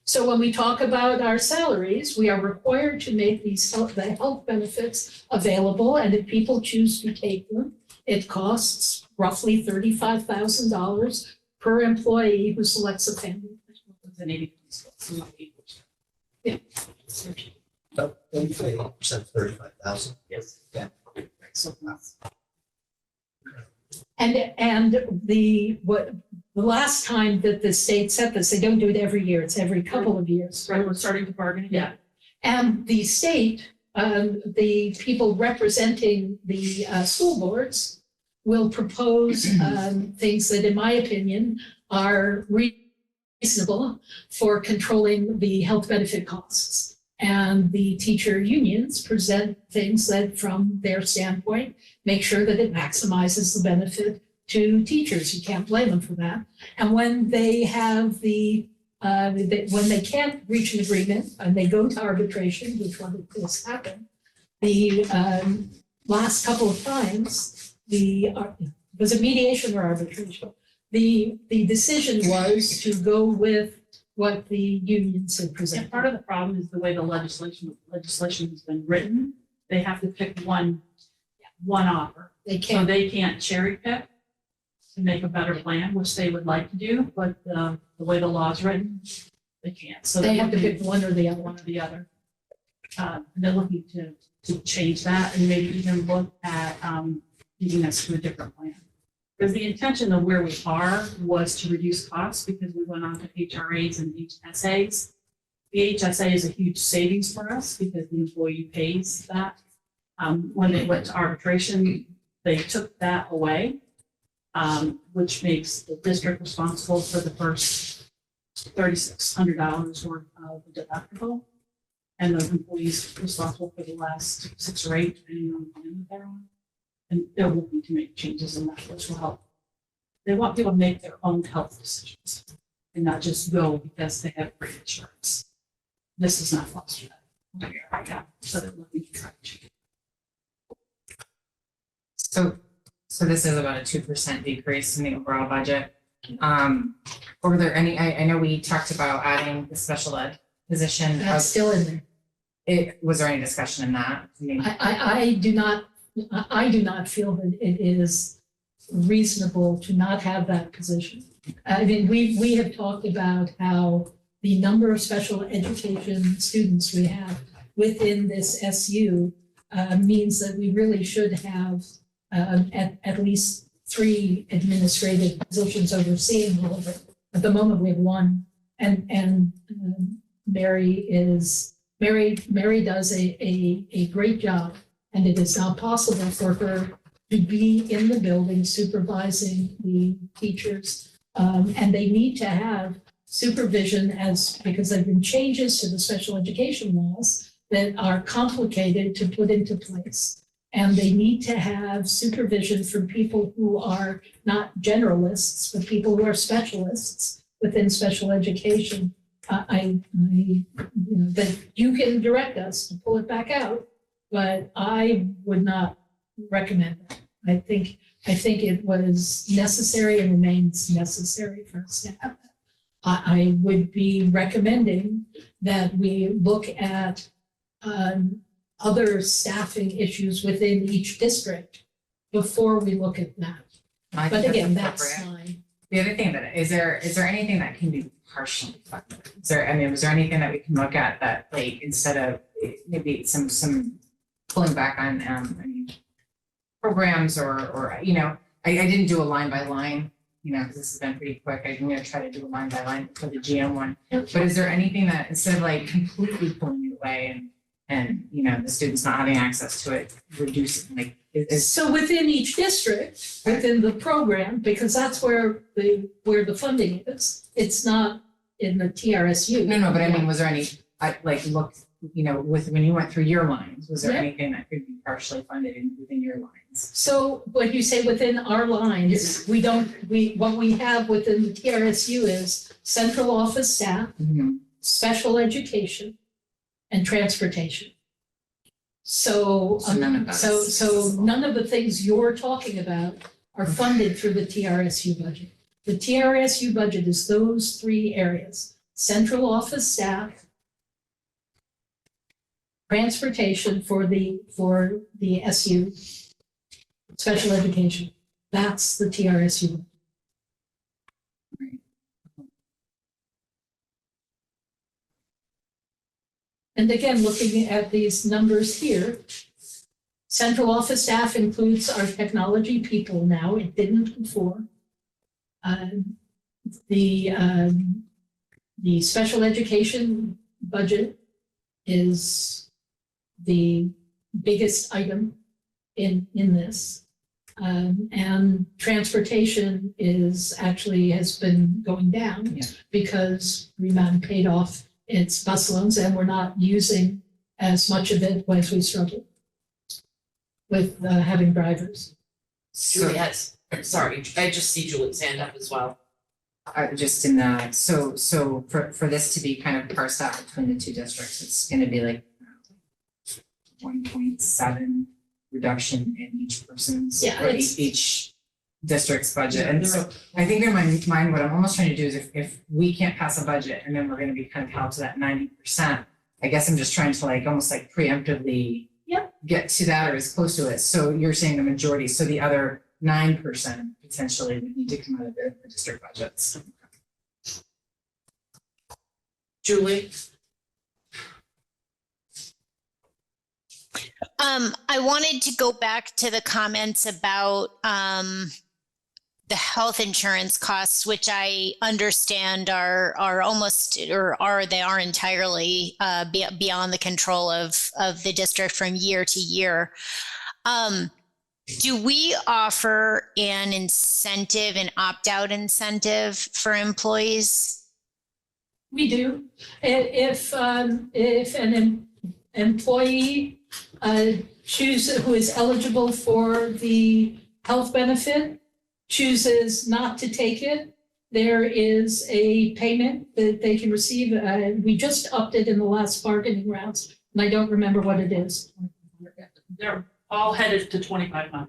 So when we talk about our salaries, we are required to make the health benefits available, and if people choose to take them, it costs roughly $35,000 per employee who selects a family. With an 80. Yeah. So 35%, 35,000. Yes. Yeah. So And the last time that the state set this, they don't do it every year, it's every couple of years. Right, we're starting to bargain again. And the state, the people representing the school boards will propose things that, in my opinion, are reasonable for controlling the health benefit costs. And the teacher unions present things that, from their standpoint, make sure that it maximizes the benefit to teachers. You can't blame them for that. And when they have when they can't reach an agreement and they go to arbitration, which one has happened, the last couple of times, was it mediation or arbitration? The decision was to go with what the unions had And presented. part of the problem is the way the legislation has been written. They have to pick one offer. They So can't, they can't cherry pick to make a better plan, which they would like to do, but the way the law is written, they can't. So they have to pick one or the other. one or the other. They're looking to change that and maybe even look at leading us to a different plan. Because the intention of where we are was to reduce costs because we went on to HRAs and HSAs. The HSA is a huge savings for us because the employee pays that. When they went to arbitration, they took that away, which makes the district responsible for the first $3,600 worth of the deductible. And the employees responsible for the last 6 or 8, depending on the plan that they're on. And they're looking to make changes in that, which will help. They want people to make their own health decisions and not just go because they have great insurance. This is not foster that. Yeah, so they're looking to try to change it. So this is about a 2% decrease in the overall budget. Were there any, I know we talked about adding the special ed position. That's still in there. Was there any discussion in that? I mean, I do not feel that it is reasonable to not have that position. I mean, we have talked about how the number of special education students we have within this SU means that we really should have at least 3 administrative positions overseeing all of it. At the moment, we have 1, and Mary does a great job, and it is not possible for her to be in the building supervising the teachers. And they need to have supervision because there have been changes to the special education laws that are complicated to put into place. And they need to have supervision from people who are not generalists, but people who are specialists within special education. That you can direct us to pull it back out, but I would not recommend that. I think it was necessary and remains necessary for us to have that. I would be recommending that we look at other staffing issues within each district before we look at that. I But think again, that's that's appropriate. my, The other thing is there anything that can be partially funded? Was there anything that we can look at that, like, instead of maybe some pulling back on programs or I didn't do a line by line, because this has been pretty quick. I'm gonna try to do a line by line for the GM one. But is there anything that, instead of like completely pulling it away and the students not having access to it, reducing, like, is so within each district, within the program, because that's where the funding is, it's not in the TRSU. no, but I mean, was there any, when you went through your lines, was there Yeah. anything that could be partially funded within your lines? So when you say within our lines, what we have within the TRSU is central office staff, special education, and transportation. So none of that is- so none of the things you're talking about are funded through the TRSU budget. The TRSU budget is those 3 areas: central office staff, transportation for the SU, special education. That's the TRSU. And again, looking at these numbers here, Central office staff includes our technology people now. It didn't before. The special education budget is the biggest item in this. And transportation has been going down Yeah. because Remand paid off its bus loans and we're not using as much of it as we struggle with having drivers. Julie has, sorry, I just see Julie's hand up as well. Just in the, so for this to be kind of parsed out between the two districts, it's gonna be like 1.7 reduction in each person's, Yeah, or it's- each district's budget. And so I think in my mind, what I'm almost trying to do is if we can't pass a budget and then we're gonna be kind of held to that 90%, I guess I'm just trying to like, almost like preemptively get to that or as close to it. So you're saying the majority, so the other 9% potentially would need to come out of the district budgets. Julie? I wanted to go back to the comments about the health insurance costs, which I understand are almost they are entirely beyond the control of the district from year to year. Do we offer an incentive, an opt-out incentive for employees? We do. If an employee who is eligible for the health benefit chooses not to take it, there is a payment that they can receive. We just upped it in the last bargaining rounds, and I don't remember what it is. They're all headed to 2,500.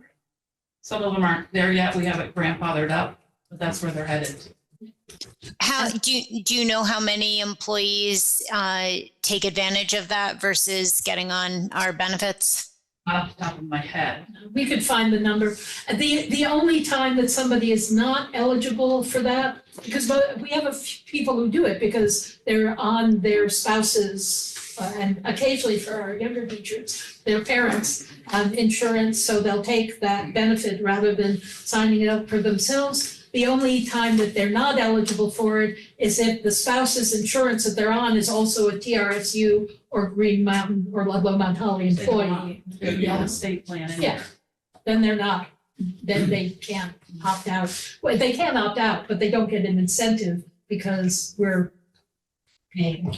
Some of them aren't there yet. We have it grandfathered up, but that's where they're headed. How do you know how many employees take advantage of that versus getting on our benefits? Not off the top of my head. We could find the number. The only time that somebody is not eligible for that, because we have a few people who do it because they're on their spouses and occasionally for our younger teachers, their parents' insurance, so they'll take that benefit rather than signing it up for themselves. The only time that they're not eligible for it is if the spouse's insurance that they're on is also a TRSU or Green Mountain or Ludlow Mount Holly employee. They're the old state plan. anyway. Yeah. Then they're not, then they can't opt out. Well, they can opt out, but they don't get an incentive because we're paying.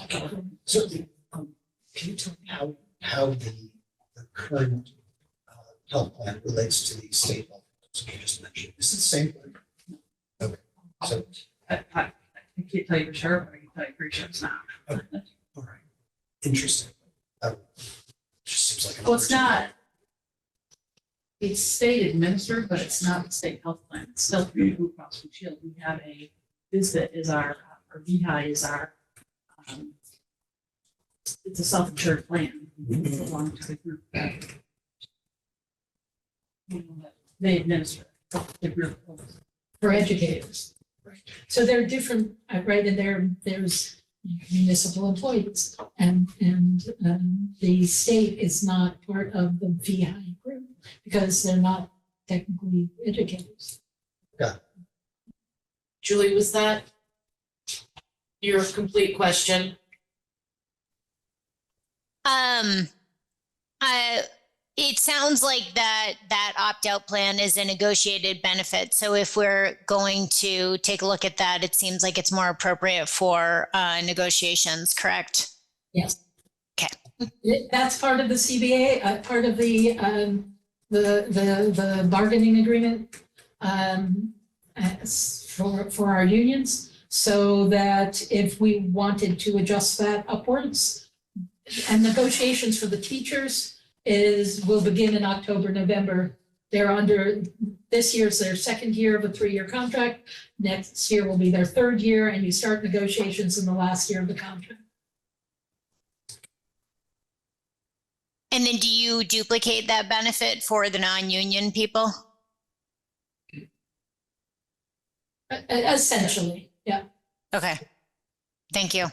So, can you tell me how the current health plan relates to the state health that you just mentioned? Is it the same thing? Okay, so, I can't tell you for sure, but I can tell you for sure it's not. all right, interesting. Just seems like an Well, it's opportunity. not. It's state administered, but it's not the state health plan. It's still through Blue Cross Blue Shield. We have a visit is our VHI is our, it's a self-insured plan. It belongs to the group that they administer. The group. For educators. So they're different, right, and there's municipal employees and the state is not part of the VI group because they're not technically educators. Julie, was that your complete question? It sounds like that opt-out plan is a negotiated benefit. So if we're going to take a look at that, it seems like it's more appropriate for negotiations, correct? Yes. Okay. That's part of the CBA, part of the bargaining agreement for our unions, so that if we wanted to adjust that upwards, and negotiations for the teachers will begin in October, November. They're under, this year's their second year of a 3-year contract. Next year will be their 3rd year, and you start negotiations in the last year of the contract. And then do you duplicate that benefit for the non-union people? Essentially, yeah. Okay, thank you.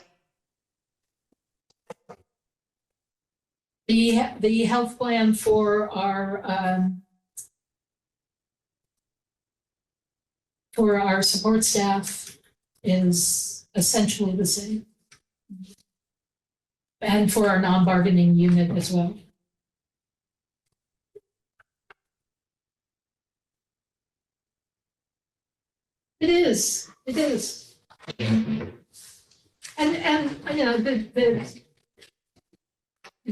The health plan for our support staff is essentially the same. And for our non-bargaining unit as well. It is. And you know,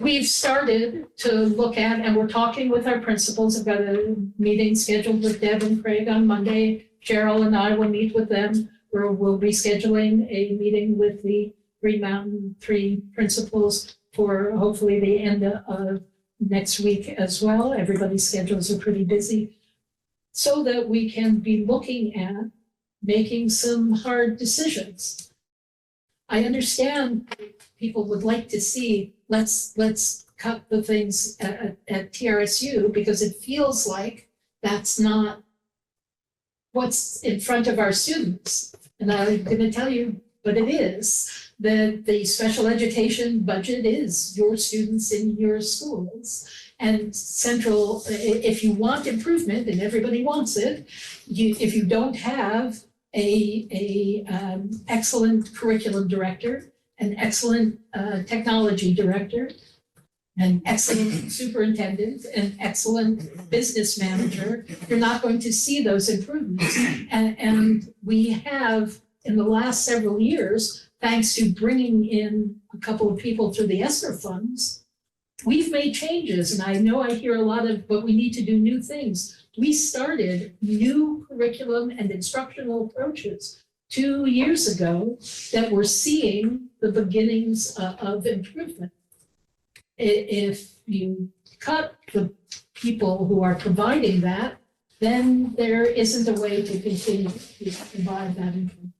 we've started to look at, and we're talking with our principals. I've got a meeting scheduled with Deb and Craig on Monday. Cheryl and I will meet with them. We'll be scheduling a meeting with the Green Mountain 3 principals for hopefully the end of next week as well. Everybody's schedules are pretty busy. So that we can be looking at making some hard decisions. I understand people would like to see, let's cut the things at TRSU because it feels like that's not what's in front of our students. And I'm going to tell you, but it is, that the special education budget is your students in your schools. And central, if you want improvement, and everybody wants it, if you don't have a excellent curriculum director, an excellent technology director, an excellent superintendent, an excellent business manager, you're not going to see those improvements. And we have, in the last several years, thanks to bringing in a couple of people through the ESSER funds, we've made changes. And I know I hear a lot of, but we need to do new things. We started new curriculum and instructional approaches 2 years ago that we're seeing the beginnings of improvement. If you cut the people who are providing that, then there isn't a way to continue to provide that improvement.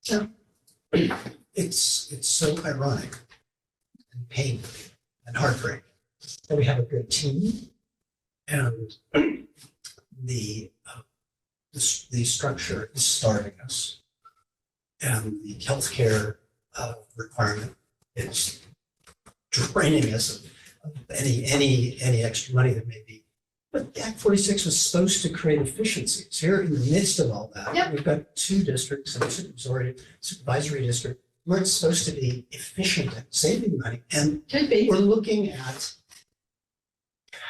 So It's so ironic and painful and heartbreaking that we have a good team and the structure is starving us. And the healthcare requirement is draining us of any extra money that may be. But Act 46 was supposed to create efficiencies. Here in the midst of all that, Yep. we've got 2 districts and a supervisory district where it's supposed to be efficient at saving money. And could be. we're looking at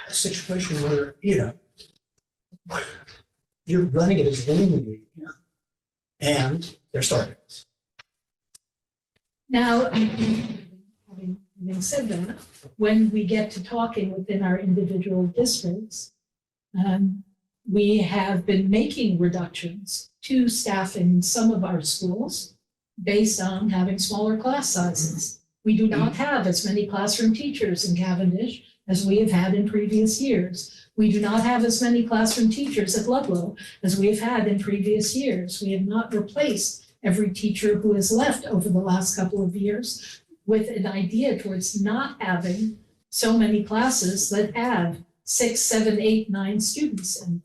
a situation where, you're running it as leanly, and they're starting us. Now, having said that, when we get to talking within our individual districts, we have been making reductions to staffing in some of our schools based on having smaller class sizes. We do not have as many classroom teachers in Cavendish as we have had in previous years. We do not have as many classroom teachers at Ludlow as we have had in previous years. We have not replaced every teacher who has left over the last couple of years with an idea towards not having so many classes that have 6, 7, 8, 9 students. And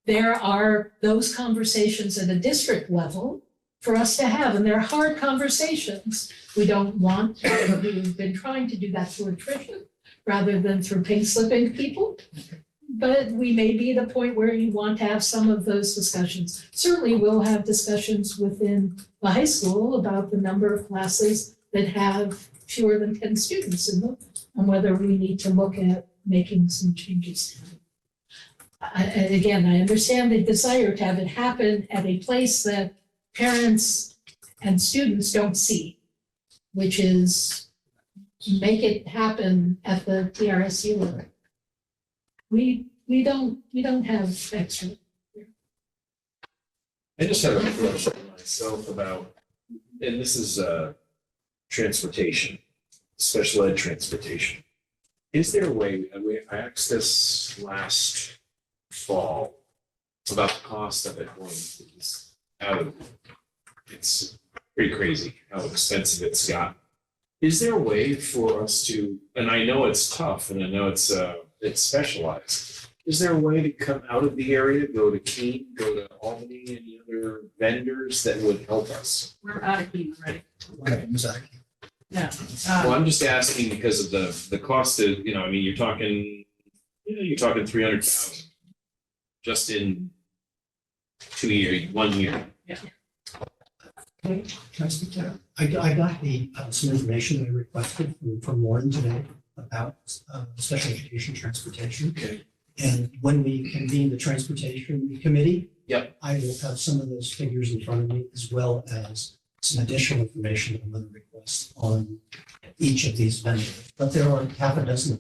there are those conversations at a district level for us to have, and they're hard conversations. We don't want to, we've been trying to do that through attrition rather than through pink slipping people. But we may be at a point where you want to have some of those discussions. Certainly we'll have discussions within the high school about the number of classes that have fewer than 10 students in them and whether we need to look at making some changes. And again, I understand the desire to have it happen at a place that parents and students don't see, which is make it happen at the TRSU level. We don't have extra. I just have a question myself about, and this is transportation, special ed transportation. Is there a way, I asked this last fall about the cost of it going it's pretty crazy how expensive it's got. Is there a way for us to, and I know it's tough and I know it's specialized. Is there a way to come out of the area, go to Keene, go to Albany, any other vendors that would help us? We're out of Keene already. Okay, Yeah. Well, I'm just asking because of the cost of, you know, I mean, you're talking 300,000 just in 2 years, 1 year. Can I speak to that? I got some information that I requested from Lauren today about special education transportation. Okay. And when we convene the transportation committee. Yep. I will have some of those figures in front of me, as well as some additional information that I'm going to request on each of these vendors. But there are half a dozen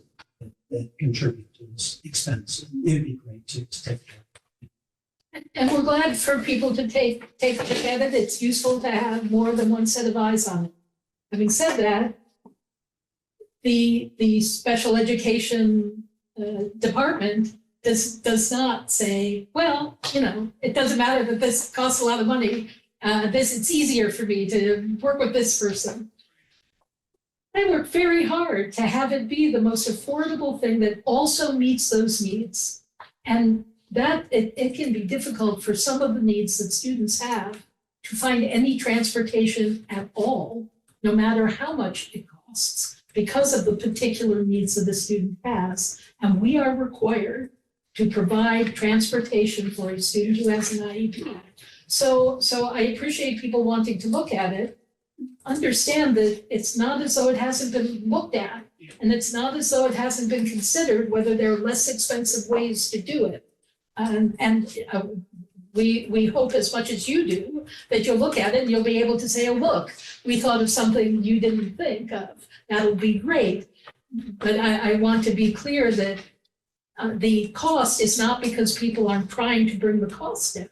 that contribute to this expense. It'd be great to take care. And we're glad for people to take a look at it. It's useful to have more than one set of eyes on it. Having said that, the special education department does not say, well, you know, it doesn't matter that this costs a lot of money. It's easier for me to work with this person. I work very hard to have it be the most affordable thing that also meets those needs. And that it can be difficult for some of the needs that students have to find any transportation at all, no matter how much it costs, because of the particular needs that the student has. And we are required to provide transportation for a student who has an IEP. So I appreciate people wanting to look at it. Understand that it's not as though it hasn't been looked at, and it's not as though it hasn't been considered whether there are less expensive ways to do it. We hope as much as you do that you'll look at it and you'll be able to say, oh, look, we thought of something you didn't think of. That'll be great. But I want to be clear that the cost is not because people aren't trying to bring the cost down.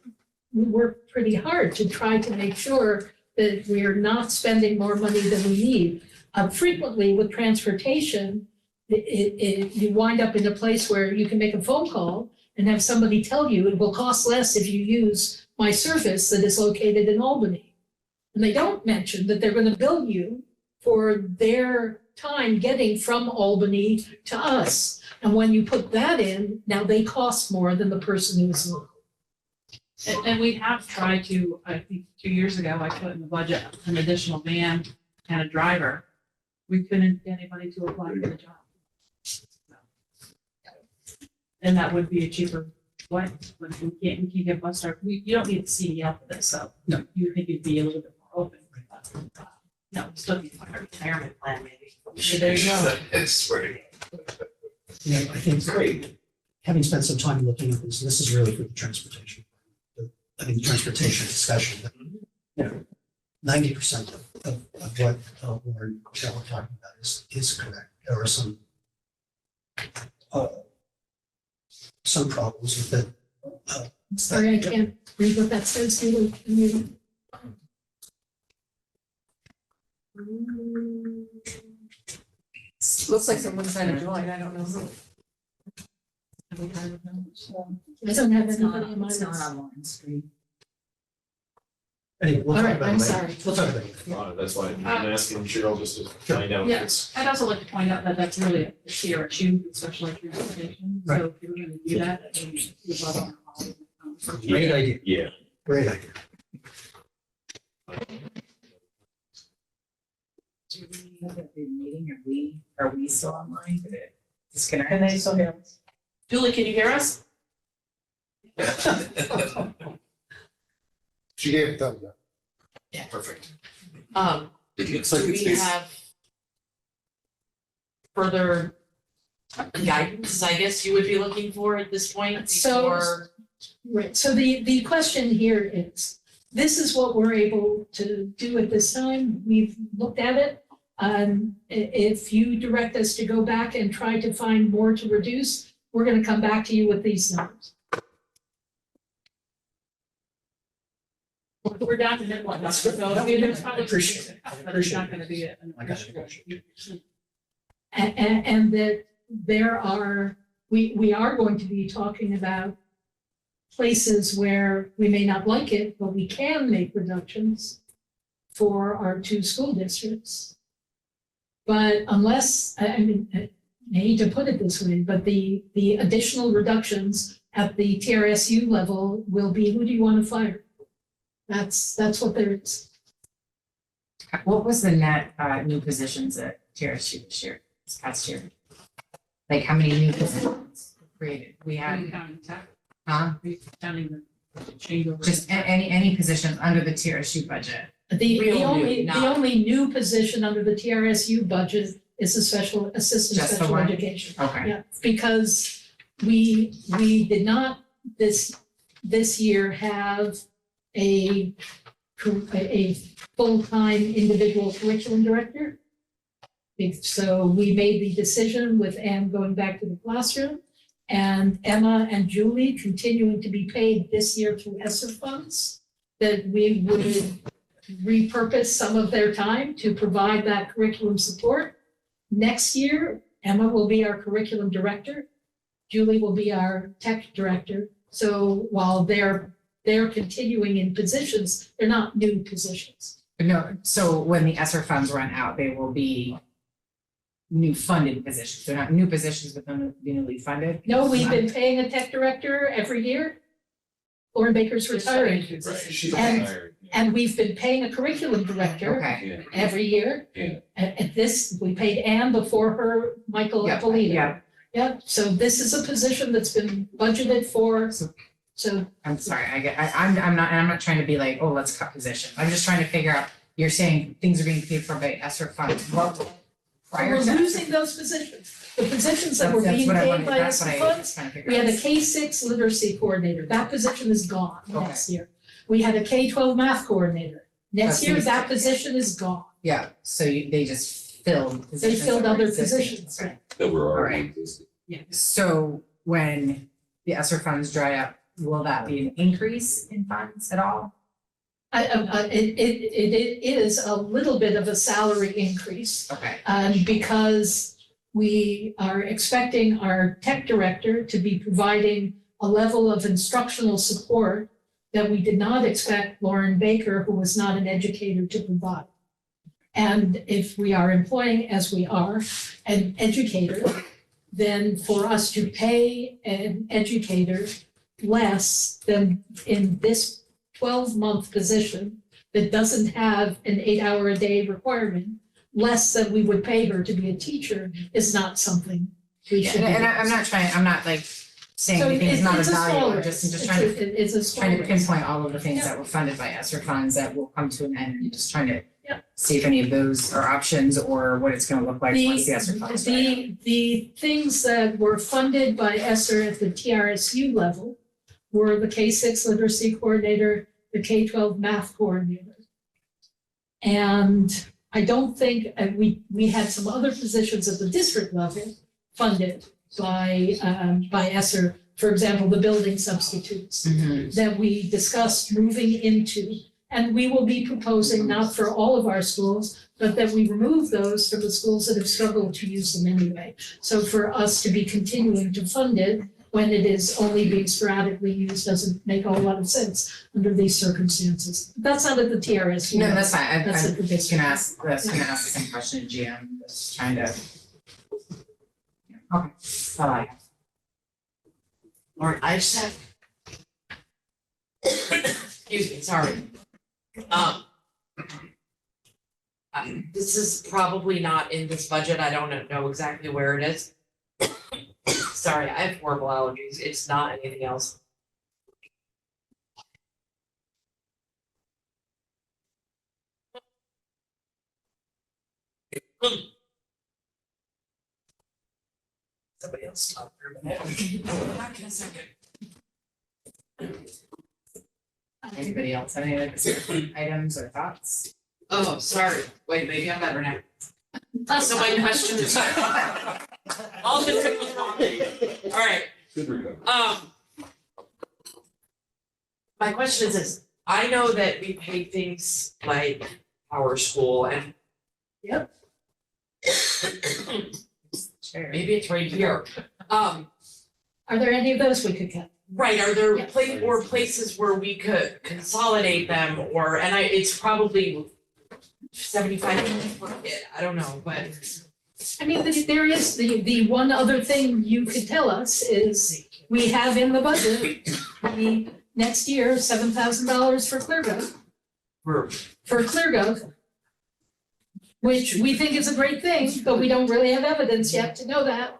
We work pretty hard to try to make sure that we're not spending more money than we need. Frequently with transportation, you wind up in a place where you can make a phone call and have somebody tell you it will cost less if you use my service that is located in Albany. And they don't mention that they're going to bill you for their time getting from Albany to us. And when you put that in, now they cost more than the person who's local. And we have tried to, I think 2 years ago, I put in the budget an additional van and a driver. We couldn't get anybody to apply for the job. And that would be a cheaper way, but we can't get bus start, you don't need the CDL for this, so. No. You think it'd be a little bit more open. No, we still need a retirement plan maybe. Yeah, there you go. It's pretty. Yeah, I think it's great. Having spent some time looking at this is really for the transportation. Transportation discussion. But, you know, 90% of what we're talking about is correct. There are some problems with it. Sorry, I can't read what that says. Looks like someone signed a joint, I don't know who. I don't have It's not, anybody in my it's not list. on Lauren's screen. Anyway, we'll All talk right, about it I'm later. sorry. We'll talk about it later. That's why I'm asking Cheryl just to find out. if Yeah. it's- I'd also like to point out that that's really a CRSU, special ed transportation, so if you're gonna do that, then you should love on all. Great idea, Yeah. great idea. Do we have a big meeting? Are we still online? Disconnect. Can they still hear us? Julie, can you hear us? She gave a thumbs up. Perfect. Do we have further guidance, I guess you would be looking for at this point So- before? Right, so the question here is, this is what we're able to do at this time. We've looked at it. If you direct us to go back and try to find more to reduce, we're gonna come back to you with these numbers. We're down to nibble, That's so good. I mean, there's probably. Appreciate it. But it's not gonna be an. I got it. And that there are, we are going to be talking about places where we may not like it, but we can make reductions for our two school districts. But unless, I hate to put it this way, but the additional reductions at the TRSU level will be, who do you want to fire? That's what there is. What was the net new positions at TRSU this past year? Like how many new positions created? We had, Counting tech, huh? counting the changeover. Just any positions under the TRSU budget. The Real new, only, the not- only new position under the TRSU budget is a special assistant Just the special one? education. Okay. Yeah, because we did not this year have a full-time individual curriculum director. So we made the decision with Anne going back to the classroom and Emma and Julie continuing to be paid this year through ESSER funds, that we would repurpose some of their time to provide that curriculum support. Next year, Emma will be our curriculum director. Julie will be our tech director. So while they're continuing in positions, they're not new positions. No, so when the ESSER funds run out, they will be new funded positions. They're not new positions, but they'll be newly funded. No, we've been paying a tech director every year. Lauren Baker's retiring. She's And- retired. And we've been paying a curriculum director Okay. every year. Yeah. At this, we paid Anne before her, Michael Yeah, Ippolito. yeah. Yeah, so this is a position that's been budgeted for, so I'm sorry, I'm not trying to be like, oh, let's cut positions. I'm just trying to figure out, you're saying things are being paid for by ESSER funds. What prior we're to losing those positions. The positions that were That's being what I paid wanted, by that's ESSER what I was funds, trying to figure we out. had a K-6 literacy coordinator. That position is gone next year. We had a K-12 math coordinator. Next That's year, these- that position is gone. Yeah, so they just filled They positions. filled that were other existing. positions. Okay. That were already Alright. existing. So when the ESSER funds dry up, will that be an increase in funds at all? It is a little bit of a salary increase. Okay. Because we are expecting our tech director to be providing a level of instructional support that we did not expect Lauren Baker, who was not an educator, to provide. And if we are employing, as we are, an educator, then for us to pay an educator less than in this 12-month position that doesn't have an 8-hour-a-day requirement, less than we would pay her to be a teacher is not something we should do. And I'm not like saying So anything is not of it's a value, small I'm raise. just trying to It's a small trying to raise. pinpoint all of the things Yeah. that were funded by ESSER funds that will come to an end, and just trying to Yeah. see if any of those are options or what it's gonna look like once the ESSER funds dry up. The things that were funded by ESSER at the TRSU level were the K-6 literacy coordinator, the K-12 math coordinator. And I don't think, we had some other positions at the district level funded by ESSER, for example, the building substitutes that we discussed moving into. And we will be proposing, not for all of our schools, but that we remove those from the schools that have struggled to use them anyway. So for us to be continuing to fund it when it is only being sporadically used doesn't make a whole lot of sense under these circumstances. That's not at the TRSU. No, that's fine, That's I'm at the just district. gonna ask the same question to GM, just trying to. Okay, that's all I have. Lauren, I just have. Excuse me, sorry. This is probably not in this budget, I don't know exactly where it is. Sorry, I have horrible allergies, it's not anything else. Somebody else talk for a minute. Back in a second. Anybody else have any other discussion items or thoughts? Oh, sorry, wait, maybe I'm better now. So my question is. All right, Good recovery. my question is this, I know that we pay things like our school and. Yep. Sure. Maybe it's right here. Are there any of those we could cut? Right, are there Yeah. places where we could consolidate them or, and it's probably 75 per kid, I don't know, but. I mean, there is, the one other thing you could tell us is we have in the budget, the next year, $7,000 for ClearGov. For For ClearGov, which we think is a great thing, but we don't really have evidence yet to know that.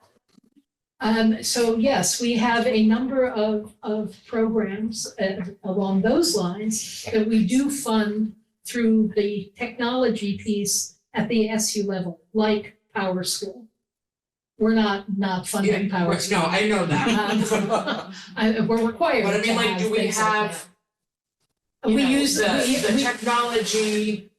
So yes, we have a number of programs along those lines that we do fund through the technology piece at the SU level, like Power School. We're not funding Power Right, School. no, I know that. We're required But I to mean, like, have do we things like have, that. you We know, use the technology,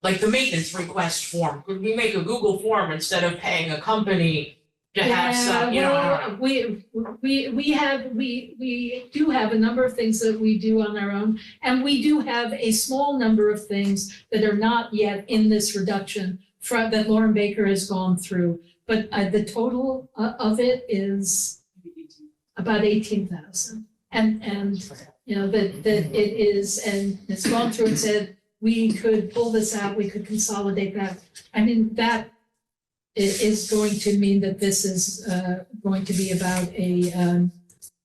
like the maintenance request form? Could we make a Google form instead of paying a company to have some, you know, I don't know. We do have a number of things that we do on our own, and we do have a small number of things that are not yet in this reduction that Lauren Baker has gone through. But the total of it is about 18,000. And you know, that it is, and it's gone through and said, we could pull this out, we could consolidate that. I mean, that is going to mean that this is going to be about a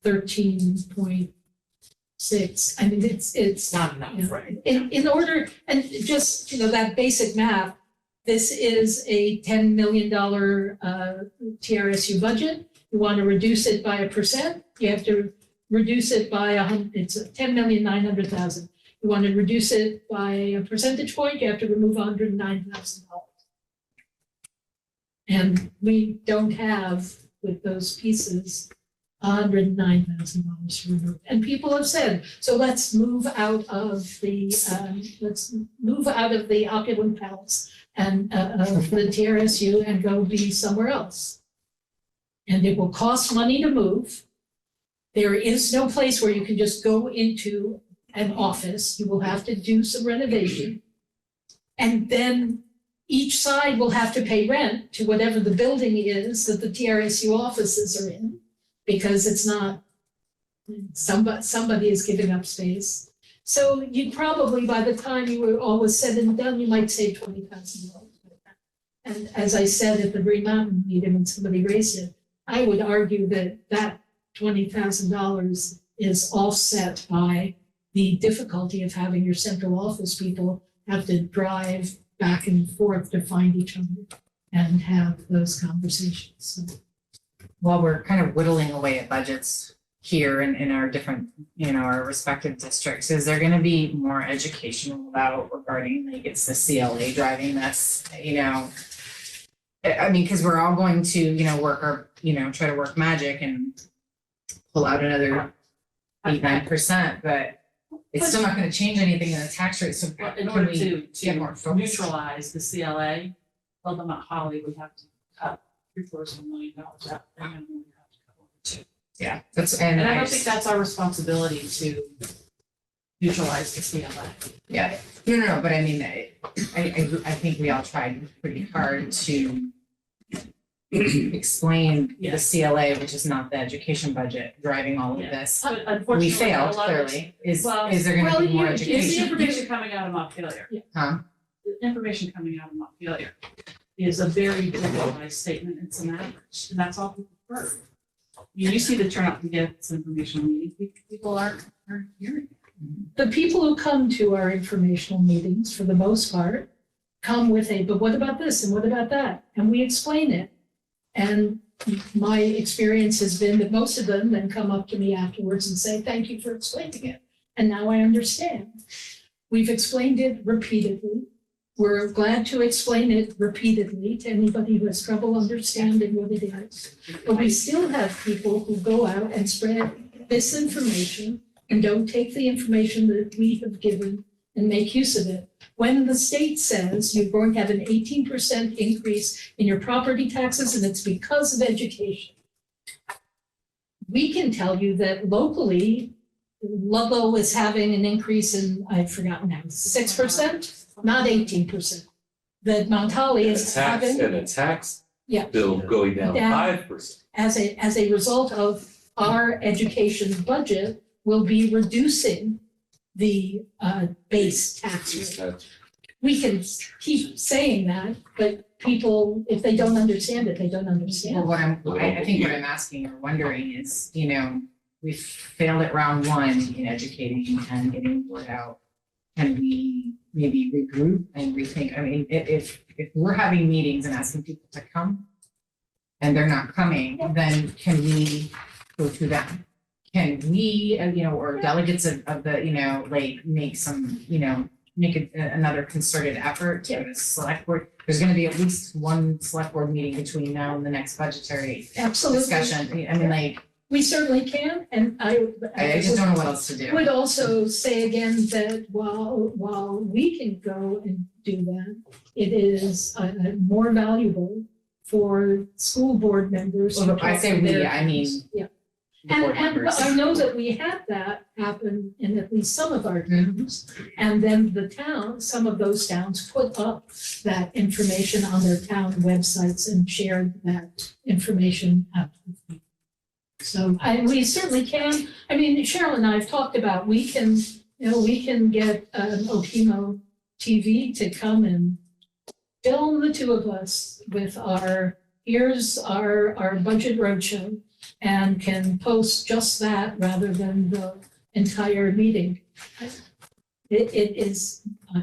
13.6. I mean, it's Not enough, you know, right? in order, and just, you know, that basic math, this is a $10 million TRSU budget. You want to reduce it by 1%, you have to reduce it by it's $10,900,000. You want to reduce it by a percentage point, you have to remove $109,000. And we don't have, with those pieces, $109,000 to remove. And people have said, so let's move out of the opulent palace and of the TRSU and go be somewhere else. And it will cost money to move. There is no place where you can just go into an office. You will have to do some renovation. And then each side will have to pay rent to whatever the building is that the TRSU offices are in, because it's not, somebody is giving up space. So you probably, by the time you were all was said and done, you might save $20,000. And as I said at the Green Mountain meeting, when somebody raised it, I would argue that that $20,000 is offset by the difficulty of having your central office people have to drive back and forth to find each other and have those conversations. So, While we're kind of whittling away at budgets here in our different, you know, our respective districts, is there going to be more educational about regarding, like, it's the CLA driving this, you know? I mean, because we're all going to, you know, work our, you know, try to work magic and pull out another 8-9%, but it's still not going to change anything in the tax rate. So Well, in can order we to get more focused? neutralize the CLA, Mount Holly would have to cut $750,000 out. They're gonna only have to cut one or two. Yeah, that's, And I don't think that's our responsibility to neutralize the CLA. Yeah, no, but I mean, I think we all tried pretty hard to explain the CLA, which is not the education budget, driving all of Yeah. this. But We unfortunately, failed, a lot of clearly. well, Is there gonna be more it's the education? information coming out of Montpelier. Huh? The information coming out of Montpelier is a very generalized statement, it's an average, and that's all people heard. You see the turnout to get this information meeting, people aren't hearing it. the people who come to our informational meetings, for the most part, come with a, but what about this and what about that? And we explain it. And my experience has been that most of them then come up to me afterwards and say, thank you for explaining it. And now I understand. We've explained it repeatedly. We're glad to explain it repeatedly to anybody who has trouble understanding what it is. But we still have people who go out and spread misinformation and don't take the information that we have given and make use of it. When the state says you're going to have an 18% increase in your property taxes and it's because of education, we can tell you that locally, Ludlow is having an increase in, I've forgotten now, 6%, not 18%. That Mount Holly is having. And a tax Yeah. bill going down Down. 5%. As a result of our education budget, will be reducing the base tax rate. We can keep saying that, but people, if they don't understand it, they don't Well, understand. I think what I'm asking or wondering is, you know, we've failed at round one in educating and getting the word out. can we maybe regroup and rethink? I mean, if we're having meetings and asking people to come and they're not coming, then can we go to them? Can we, or delegates of the, like make some, make another concerted effort to the select board? There's gonna be at least one select board meeting between now and the next budgetary Absolutely. discussion. I mean, like, We certainly can, and I just don't know what else to do. would also say again that while we can go and do that, it is more valuable for school board members. to Well, I talk say to we, their I mean, teams. Yeah. the board And members. I know that we had that happen in at least some of our towns. And then some of those towns put up that information on their town websites and shared that information out. So we certainly can. I mean, Cheryl and I have talked about, we can get Okemo TV to come and film the two of us with here's our budget roadshow, and can post just that rather than the entire meeting. It is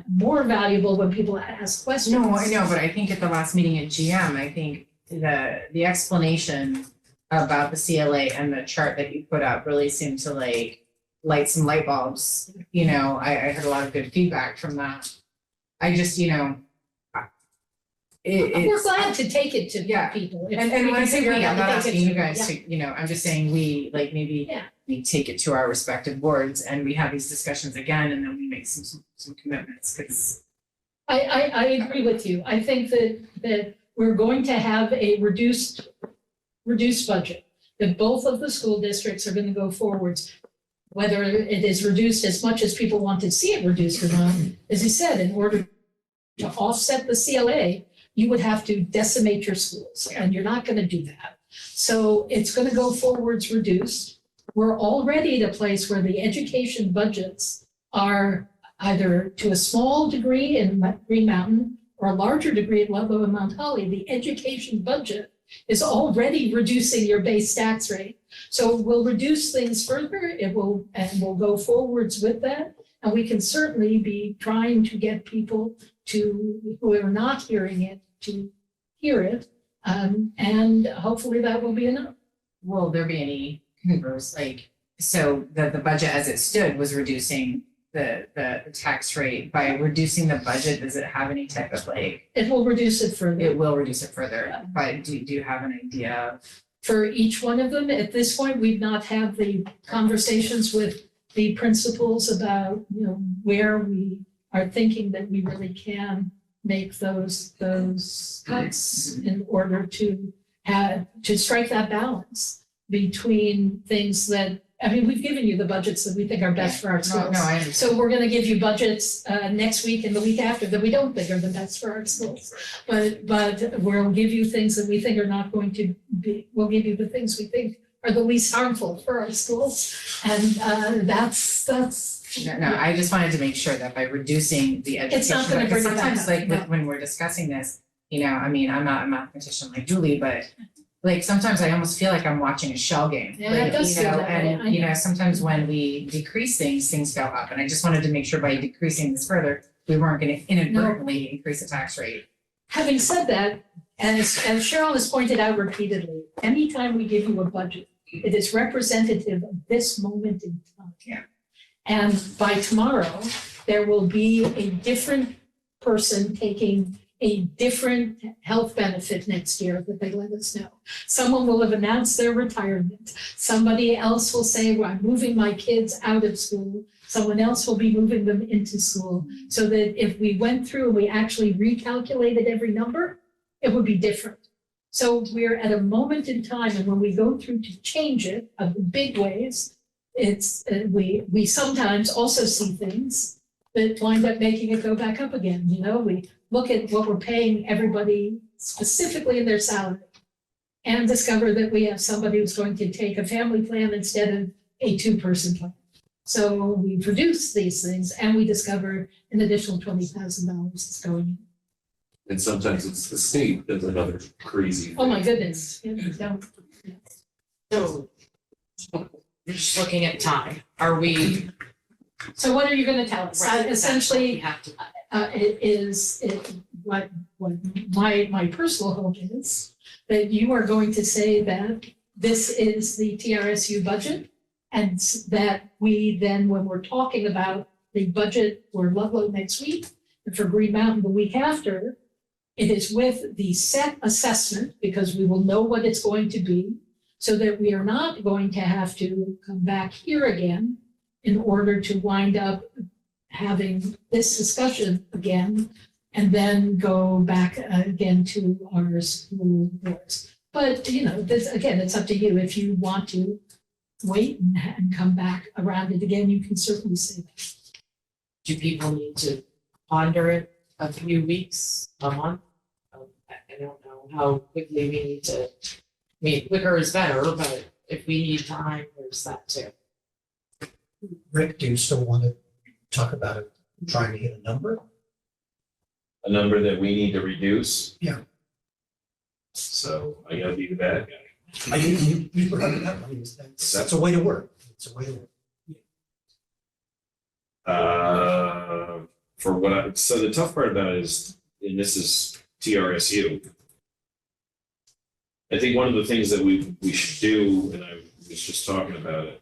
more valuable when people ask questions. No, I know, but I think at the last meeting at GM, I think the explanation about the CLA and the chart that you put up really seemed to light some light bulbs. I heard a lot of good feedback from that. I just, We're glad to take it to people. And when I say we, I'm not asking you guys to, I'm just saying we, maybe we take it to our respective boards and we have these discussions again, and then we make some commitments, because I agree with you. I think that we're going to have a reduced budget, that both of the school districts are going to go forwards. Whether it is reduced as much as people want to see it reduced or not, as you said, in order to offset the CLA, you would have to decimate your schools, and you're not going to do that. So it's going to go forwards reduced. We're already at a place where the education budgets are either to a small degree in Green Mountain or a larger degree at Ludlow and Mount Holly. The education budget is already reducing your base tax rate. So we'll reduce things further. We'll go forwards with that. And we can certainly be trying to get people who are not hearing it to hear it. And hopefully that will be enough. will there be any converse, so the budget as it stood was reducing the tax rate. By reducing the budget, does it have any type of It will reduce it further. it will reduce it further, but do you have an idea? For each one of them, at this point, we've not had the conversations with the principals about, where we are thinking that we really can make those cuts in order to strike that balance between things that, we've given you the budgets that we think are best for our schools. No, I understand. So we're gonna give you budgets next week and the week after that we don't think are the best for our schools. But we'll give you things that we think are not going to be, we'll give you the things we think are the least harmful for our schools. And that's. No, I just wanted to make sure that by reducing the education. It's not gonna bring it back sometimes up, no. when we're discussing this, I'm not a mathematician like Julie, but sometimes I almost feel like I'm watching a shell game. Yeah, it does feel that way. I know. Sometimes when we decrease things go up. And I just wanted to make sure by decreasing this further, we weren't gonna inadvertently increase the tax rate. Having said that, as Cheryl has pointed out repeatedly, anytime we give you a budget, it is representative of this moment in time. Yeah. And by tomorrow, there will be a different person taking a different health benefit next year that they let us know. Someone will have announced their retirement. Somebody else will say, well, I'm moving my kids out of school. Someone else will be moving them into school. So that if we went through and we actually recalculated every number, it would be different. So we're at a moment in time, and when we go through to change it in big ways, it's we sometimes also see things that wind up making it go back up again. We look at what we're paying everybody specifically in their salary and discover that we have somebody who's going to take a family plan instead of a 2-person plan. So we produce these things and we discover an additional $20,000 is going in. And sometimes it's the state that's another crazy. Oh my goodness. Yeah, don't. So, we're just looking at time. Are we So what are you gonna tell us? Right, Essentially, we have to. what my personal hope is that you are going to say that this is the TRSU budget, and that we then, when we're talking about the budget for Ludlow next week and for Green Mountain the week after, it is with the set assessment, because we will know what it's going to be, so that we are not going to have to come back here again in order to wind up having this discussion again, and then go back again to our school boards. But, you know, this, again, it's up to you. If you want to wait and come back around it again, you can certainly say that. Do people need to ponder it a few weeks, a month? I don't know how quickly we need to, I mean, quicker is better, but if we need time, there's that too. Rick, do you still want to talk about it, trying to hit a number? A number that we need to reduce? Yeah. So I gotta be the bad guy. I mean, you brought it up. I mean, that's a way to work. It's a way to work. For what so the tough part about it is, and this is TRSU. I think one of the things that we should do, and I was just talking about it,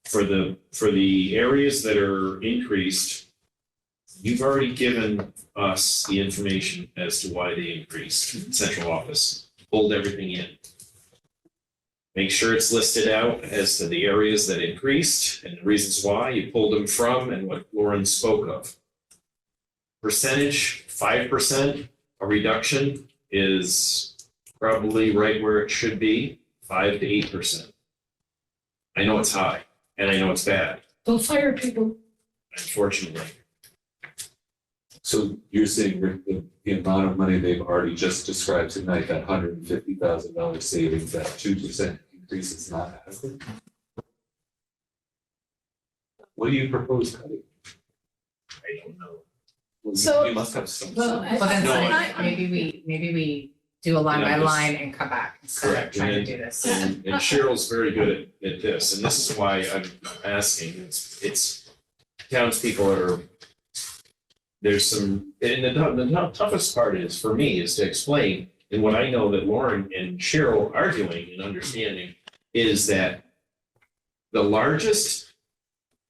for the areas that are increased, you've already given us the information as to why they increased. Central office pulled everything in. Make sure it's listed out as to the areas that increased and the reasons why you pulled them from and what Lauren spoke of. Percentage, 5%, a reduction is probably right where it should be, 5 to 8%. I know it's high and I know it's bad, Go fire people. unfortunately. So you're saying, Rick, the amount of money they've already just described tonight, that $150,000 savings, that 2% increase is not adequate? What do you propose cutting? I don't know. Well, So- you must have some. Well, Well, then, No, like, maybe we do a line And by I'm just- line and come back instead of Correct, trying and to do this. And Cheryl's very good at this, and this is why I'm asking, it's townspeople are, there's some, and the toughest part is, for me, is to explain, and what I know that Lauren and Cheryl are doing and understanding, is that the largest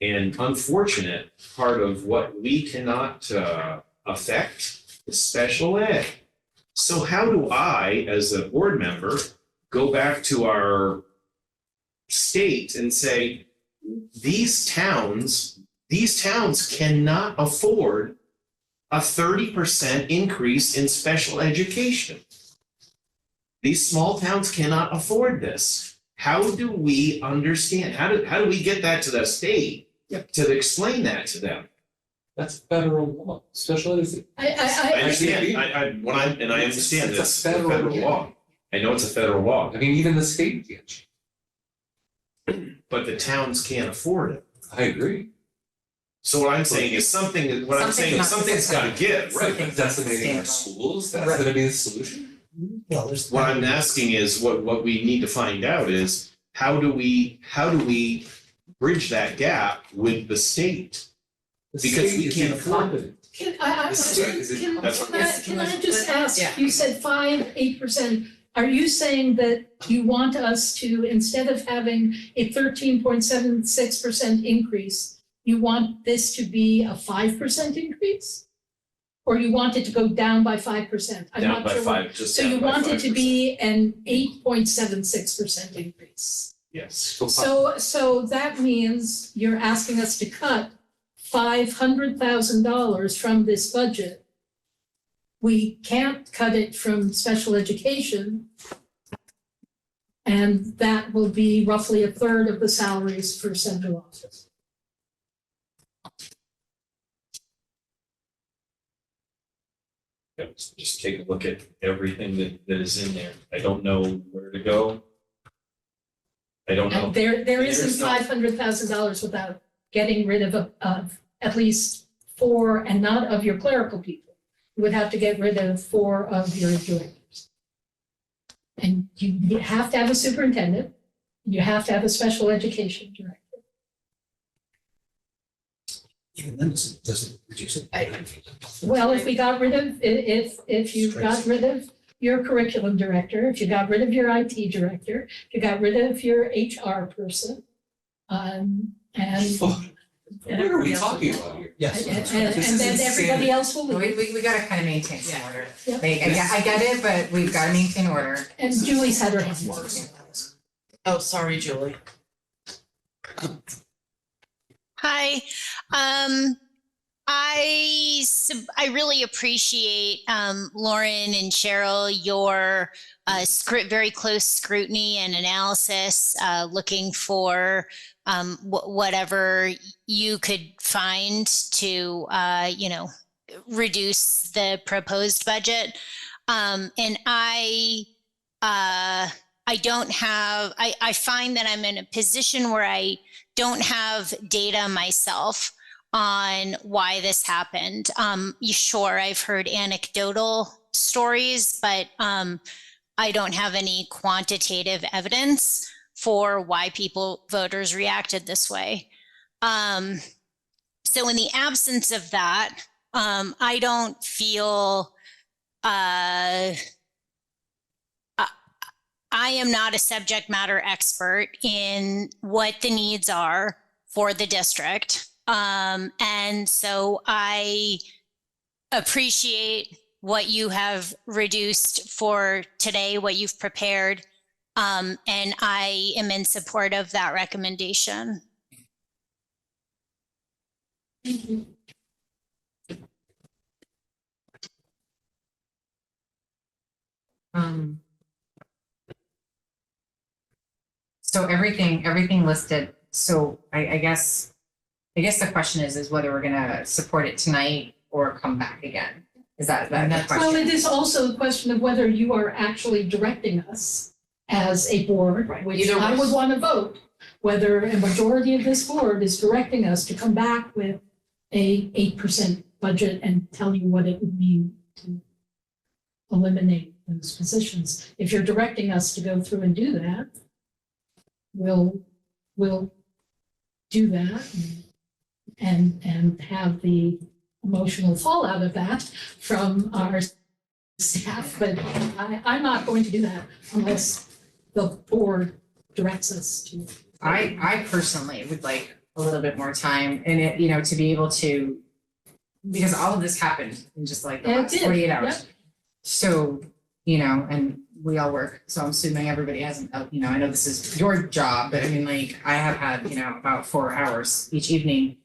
and unfortunate part of what we cannot affect is special ed. So how do I, as a board member, go back to our state and say, these towns cannot afford a 30% increase in special education. These small towns cannot afford this. How do we understand? How do we get that to the state to explain that to them? That's federal law, special ed. I understand, I understand It's a this, the federal federal law. law. I know it's a federal law, I mean, even the state can't. but the towns can't afford it. I agree. So what I'm saying is something's gotta give. Right, Something's decimating our sustainable. schools, that's gonna be the solution? Well, there's. What I'm asking is, what we need to find out is, how do we bridge that gap with the state? The Because state we is can't afford incompetent. The state is Can That's what- I just ask, Yeah. you said 5-8%. Are you saying that you want us to, instead of having a 13.76% increase, you want this to be a 5% increase? Or you want it to go down by 5%? I'm Down not by sure what- 5, just So down you by want it to 5%. be an 8.76% increase? Yes. So that means you're asking us to cut $500,000 from this budget. We can't cut it from special education. And that will be roughly a third of the salaries for central office. Just take a look at everything that is in there. I don't know where to go. I don't know. And there There's isn't no- $500,000 without getting rid of at least 4, and not of your clerical people. You would have to get rid of 4 of your directors. And you have to have a superintendent, you have to have a special education director. even then, doesn't reduce it. Well, if we got rid of, if you got rid of your curriculum director, if you got rid of your IT director, if you got rid of your HR person, and What are we talking about here? Yes. and then everybody else will leave. We gotta kind of maintain some order. Yeah. Like, I get it, but we've gotta maintain order. And Julie's had her hand raised. Oh, sorry, Julie. Hi. I really appreciate, Lauren and Cheryl, your very close scrutiny and analysis, looking for whatever you could find to, reduce the proposed budget. And I find that I'm in a position where I don't have data myself on why this happened. Sure, I've heard anecdotal stories, but I don't have any quantitative evidence for why voters reacted this way. So in the absence of that, I don't feel I am not a subject matter expert in what the needs are for the district. And so I appreciate what you have reduced for today, what you've prepared. And I am in support of that recommendation. So everything listed, so I guess the question is whether we're gonna support it tonight or come back again. Is that the question? Well, it is also a question of whether you are actually directing us as a board, which Either I way. would want to vote, whether a majority of this board is directing us to come back with a 8% budget and tell you what it would mean to eliminate those positions. If you're directing us to go through and do that, we'll do that and have the emotional fallout of that from our staff, but I'm not going to do that unless the board directs us to. I personally would like a little bit more time and it, to be able to, because all of this happened in just like the Yeah, it last did. 48 hours. Yep. So, and we all work, so I'm assuming everybody hasn't, I know this is your job, but I mean, like, I have had, about 4 hours each evening.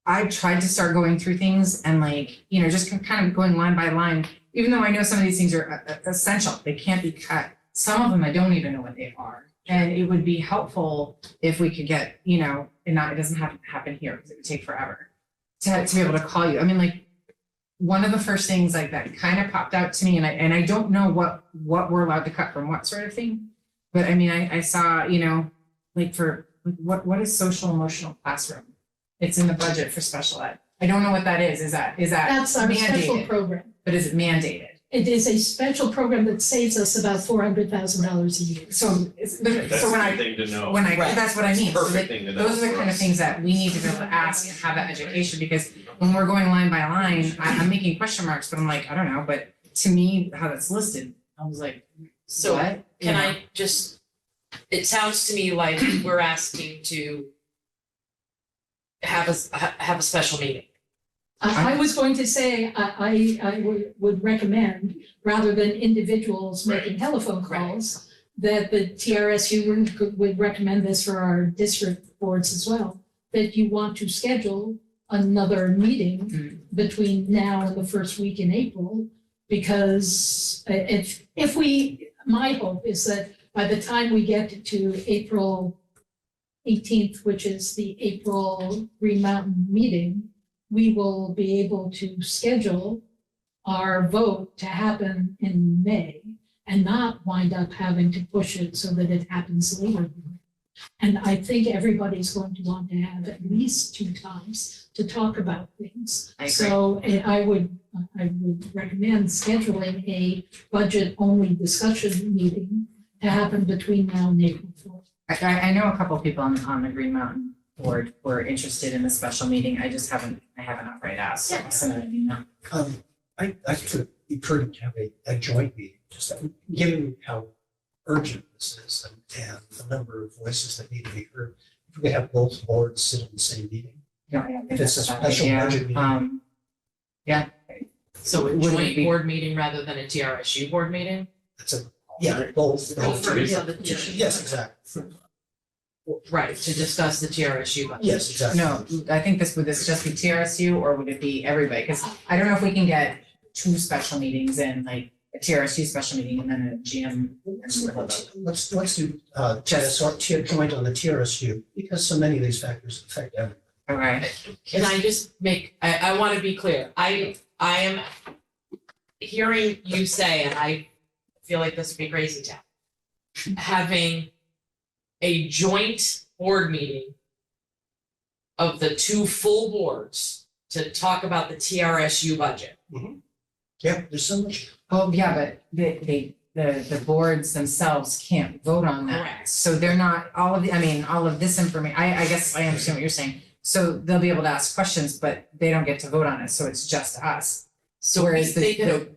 I tried to start going through things and just kind of going line by line, even though I know some of these things are essential, they can't be cut. Some of them I don't even know what they are. And it would be helpful if we could get, and it doesn't have to happen here because it would take forever to be able to call you. I mean, one of the first things that kind of popped out to me, and I don't know what we're allowed to cut from what sort of thing, but I mean, I saw, what is social emotional classroom? It's in the budget for special ed. I don't know what that is. Is that That's our special mandated? program. But is it mandated? It is a special program that saves us about $400,000 a year. So when I thing to know. that's what I mean. So, Perfect thing to know. those are the kind of things that we need to be able to ask and have that education, because when we're going line by line, I'm making question marks, but I'm like, I don't know. But to me, how that's listed, I was like, So what? can I just, it sounds to me like we're asking to have a special meeting. I was going to say, I would recommend, rather than individuals making telephone calls, that the TRSU would recommend this for our district boards as well, that you want to schedule another meeting between now and the first week in April, because if we, my hope is that by the time we get to April 18th, which is the April Green Mountain meeting, we will be able to schedule our vote to happen in May and not wind up having to push it so that it happens later. And I think everybody's going to want to have at least 2 times to talk about things. I agree. So I would recommend scheduling a budget-only discussion meeting to happen between now and April 4th. I know a couple of people on the Green Mountain board were interested in a special meeting, I haven't outright asked, so I'll send out an email. I could be prudent to have a joint meeting, just given how urgent this is and the number of voices that need to be heard. If we could have both boards sit in the same meeting. Yeah, I don't think If it's that's a bad special idea. budget meeting. Yeah, So a Would it joint be- board meeting rather than a TRSU board meeting? It's both. Yes, exactly. Right, to discuss the TRSU budget. Yes, exactly. no, I think would this just be TRSU or would it be everybody? Because I don't know if we can get 2 special meetings in, like a TRSU special meeting and then a GM. Let's do joint on the TRSU, because so many of these factors affect everyone. Okay, Can I just make, I want to be clear, I am hearing you say, and I feel like this would be crazy town, having a joint board meeting of the 2 full boards to talk about the TRSU budget. Yeah, there's so much. well, yeah, but the boards themselves can't vote on that. Correct. So they're not, all of this information, I guess I understand what you're saying. So they'll be able to ask questions, but they don't get to vote on it, so it's just us. So Whereas they could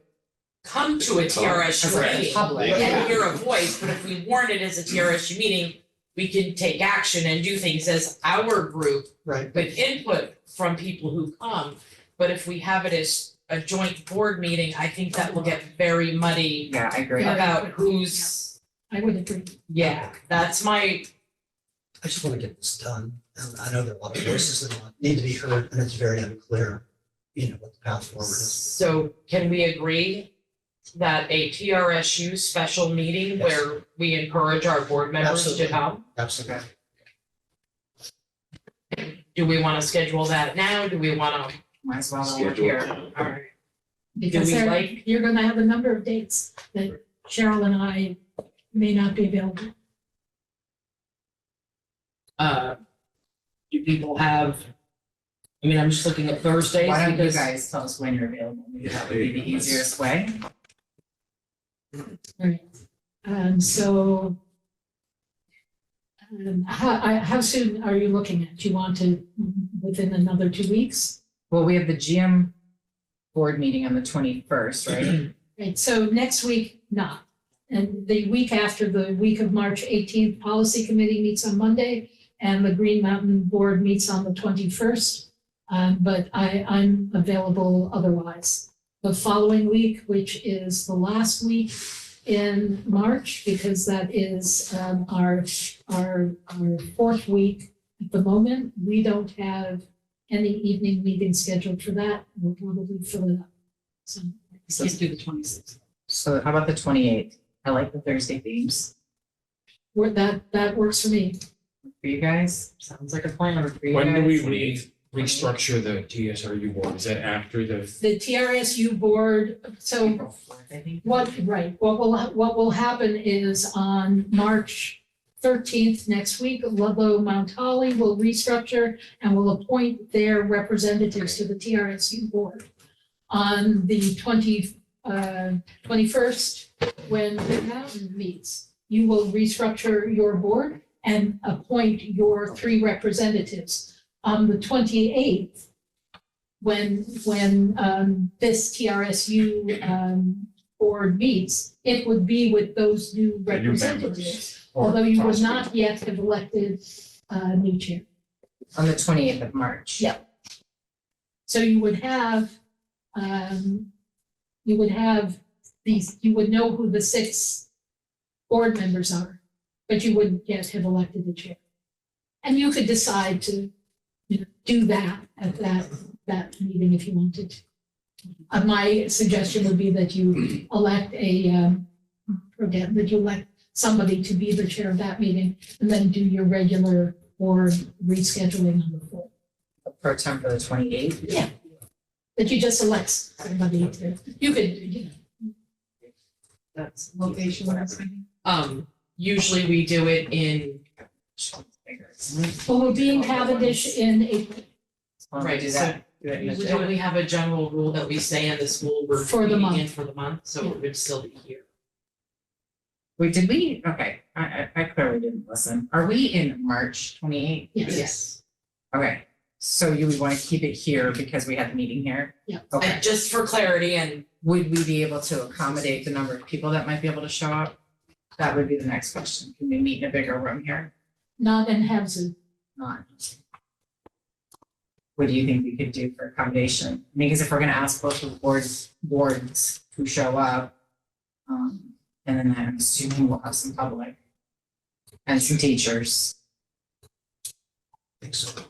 come to a TRSU As a meeting public, and yeah. hear a voice, but if we warn it as a TRSU meeting, we can take action and do things as our group Right. with input from people who come. But if we have it as a joint board meeting, I think that will get very muddy Yeah, I agree. about who's, I would agree. yeah, that's my, I just want to get this done. And I know there are a lot of voices that need to be heard, and it's very unclear, what the path forward is. so can we agree that a TRSU special meeting Yes. where we encourage our board members to Absolutely. come? Absolutely. Do we want to schedule that now? Do we want to? Might as well while we're here. All right. Because we like- you're gonna have a number of dates that Cheryl and I may not be available. Do people have, I mean, I'm just looking at Thursdays Why don't you because guys tell us when you're available? Maybe that would be the easiest way. Right. So how soon are you looking at? Do you want to, within another 2 weeks? Well, we have the GM board meeting on the 21st, right? Right, so next week, not. And the week after, the week of March 18th, Policy Committee meets on Monday, and the Green Mountain Board meets on the 21st. But I'm available otherwise. The following week, which is the last week in March, because that is our 4th week at the moment, we don't have any evening meeting scheduled for that. We'll probably fill it up. So Let's do the 26th. So how about the 28th? I like the Thursday themes. that works for me. For you guys? sounds like a plan. For you When do we guys? restructure the TSRU board? Is that after the? The TRSU board, so April 4th, I think. what will happen is on March 13th next week, Ludlow Mount Holly will restructure and will appoint their representatives to the TRSU board. On the 21st, when the mountain meets, you will restructure your board and appoint your 3 representatives. On the 28th, when this TRSU board meets, it would be with those new The new members. representatives, although you would not yet have elected a new chair. On the 28th of March. Yeah. So you would have these, you would know who the 6 board members are, but you wouldn't yet have elected the chair. And you could decide to, do that at that meeting if you wanted to. My suggestion would be that you elect somebody to be the chair of that meeting, and then do your regular board rescheduling on the 4th. Pro tem for the 28th. Yeah. That you just select somebody to, you could, That's Location, what else? usually we do it in, well, we're being Cavendish in April Right, Do so that. Do it in the- usually we have a general rule that we say in the school we're For the meeting month. in for the month, so it would still be here. Wait, did we? Okay, I clearly didn't listen. Are we in March 28th? Yes. Yes. Okay, so you would want to keep it here because we had the meeting here? Yeah. Okay, And just for clarity, and would we be able to accommodate the number of people that might be able to show up? That would be the next question. Can we meet in a bigger room here? Not and have Zoom. Not. What do you think we could do for accommodation? I mean, because if we're gonna ask both of the boards who show up, and then I'm assuming we'll have some public and some teachers. I think so.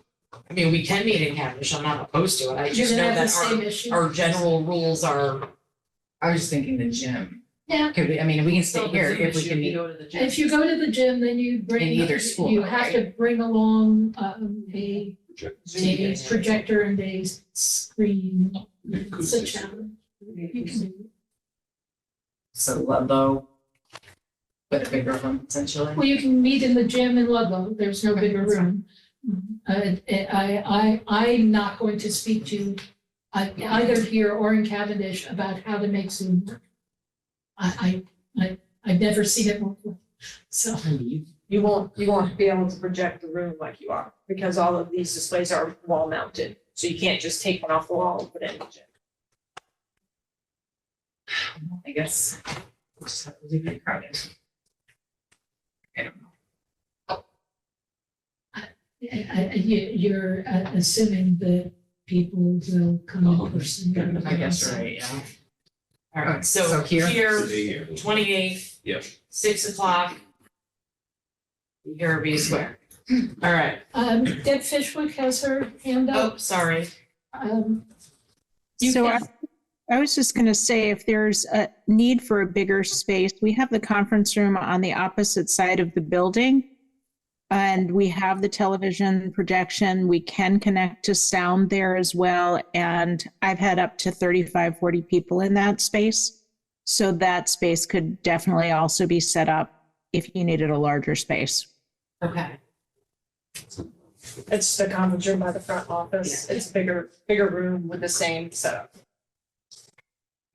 I mean, we can meet in Cavendish, I'm not opposed to it, I You're just gonna know have the that same issue. our general rules are, I was thinking the gym. Yeah. Could we, I mean, we can stay here if we can meet. If you go to the gym, then you bring. In either school, You have to bring along a projector and a screen. It's a challenge. You can do it. So Ludlow, but a bigger room potentially. Well, you can meet in the gym in Ludlow, there's no bigger room. I'm not going to speak to, either here or in Cavendish about how to make Zoom work. I've never seen it work, so. You won't be able to project the room like you are, because all of these displays are wall mounted, so you can't just take one off the wall and put it in the gym. I guess we'll just have to leave it crowded. I don't know. You're assuming that people will come in person. I guess you're right, yeah. alright, So so here? here, 28th. Yep. 6 o'clock. Here be square. Alright, Deb Fishwick has her hand up. oh, sorry, You So can- I was just going to say, if there's a need for a bigger space, we have the conference room on the opposite side of the building. And we have the television projection. We can connect to sound there as well. And I've had up to 35, 40 people in that space. So that space could definitely also be set up if you needed a larger space. okay. It's the conference room by the front office, it's a bigger room with the same setup.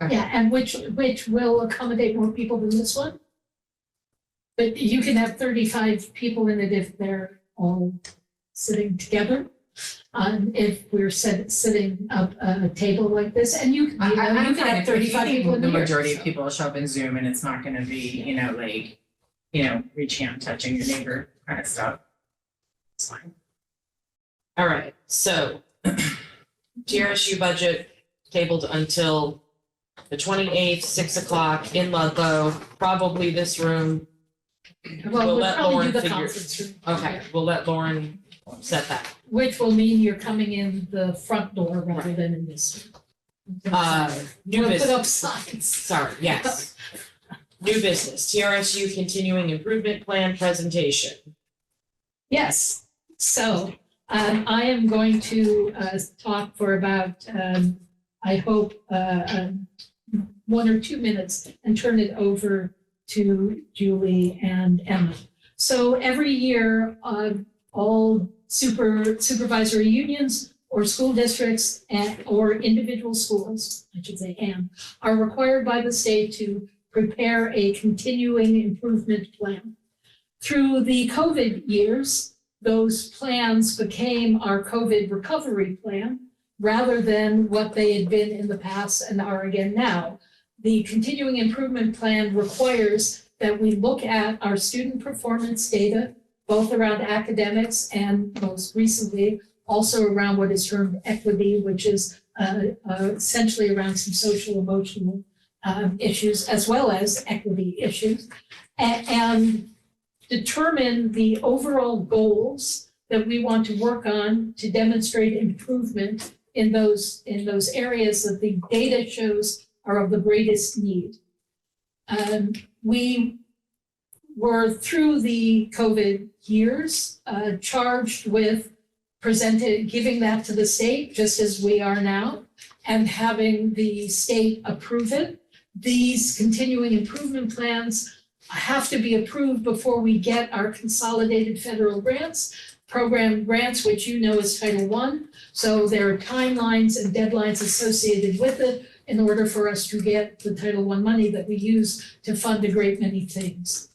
Yeah, and which will accommodate more people than this one. But you can have 35 people in it if they're all sitting together. If we're setting up a table like this, and you can I'm have fine if 35 people in the here. majority of so. people show up in Zoom and it's not gonna be, reaching out, touching your neighbor kind of stuff. It's fine. Alright, so TRSU budget tabled until the 28th, 6 o'clock in Ludlow, probably this room. Well, We'll we'll let probably Lauren do the figure- conference room. Okay, we'll let Lauren set that. Which will mean you're coming in the front door rather than in this. New We'll put up business, signs. sorry, yes. New business, TRSU continuing improvement plan presentation. Yes, so I am going to talk for about, I hope, 1 or 2 minutes and turn it over to Julie and Emma. So every year, all supervisory unions or school districts or individual schools, I should say, are required by the state to prepare a continuing improvement plan. Through the COVID years, those plans became our COVID recovery plan rather than what they had been in the past and are again now. The continuing improvement plan requires that we look at our student performance data, both around academics and most recently also around what is termed equity, which is essentially around some social emotional issues as well as equity issues, and determine the overall goals that we want to work on to demonstrate improvement in those areas that the data shows are of the greatest need. We were through the COVID years charged with giving that to the state, just as we are now, and having the state approve it. These continuing improvement plans have to be approved before we get our consolidated federal grants, program grants, which you know is Title I. So there are timelines and deadlines associated with it in order for us to get the Title I money that we use to fund a great many things.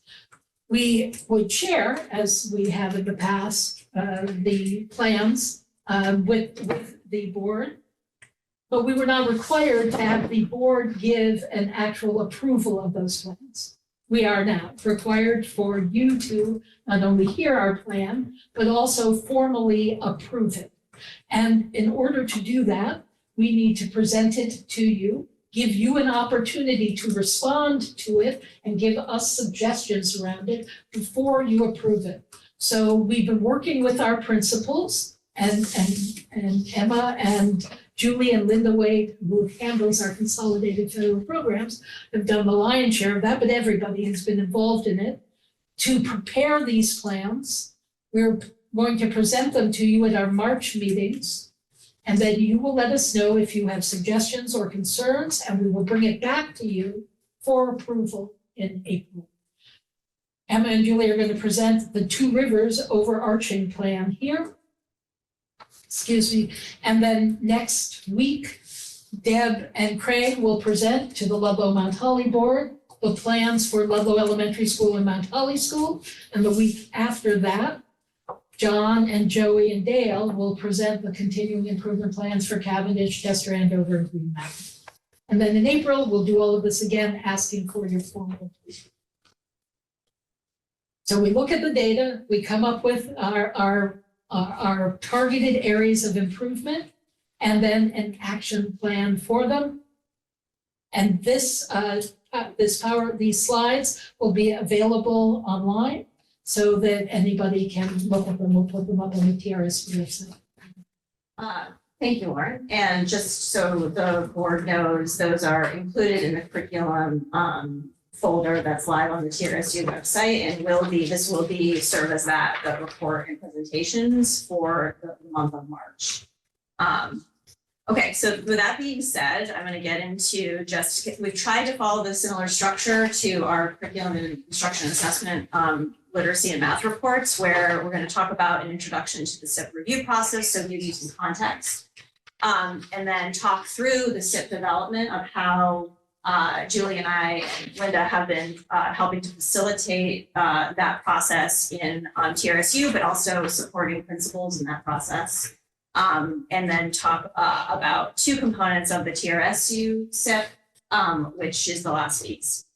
We would share, as we have in the past, the plans with the board. But we were not required to have the board give an actual approval of those plans. We are now required for you to not only hear our plan, but also formally approve it. And in order to do that, we need to present it to you, give you an opportunity to respond to it and give us suggestions around it before you approve it. So we've been working with our principals and Emma and Julie and Linda Wade, who handles our consolidated federal programs, have done the lion's share of that, but everybody has been involved in it to prepare these plans. We're going to present them to you at our March meetings. And then you will let us know if you have suggestions or concerns, and we will bring it back to you for approval in April. Emma and Julie are going to present the Two Rivers overarching plan here. Excuse me. And then next week, Deb and Craig will present to the Ludlow Mount Holly Board the plans for Ludlow Elementary School and Mount Holly School. And the week after that, John and Joey and Dale will present the continuing improvement plans for Cavendish, Chester, Andover, and Green Mountain. And then in April, we'll do all of this again, asking for your formal approval. So we look at the data, we come up with our targeted areas of improvement, and then an action plan for them. And these slides will be available online so that anybody can look at them. We'll put them up on the TRS website. Thank you, Lauren. And just so the board knows, those are included in the curriculum folder that's live on the TRSU website, and this will serve as the report and presentations for the month of March. Okay, so with that being said, I'm going to get into we've tried to follow the similar structure to our curriculum and instruction assessment literacy and math reports, where we're going to talk about an introduction to the SIP review process, so give you some context, and then talk through the SIP development of how Julie and I and Linda have been helping to facilitate that process in TRSU, but also supporting principals in that process. And then talk about two components of the TRSU SIP, which is the last piece.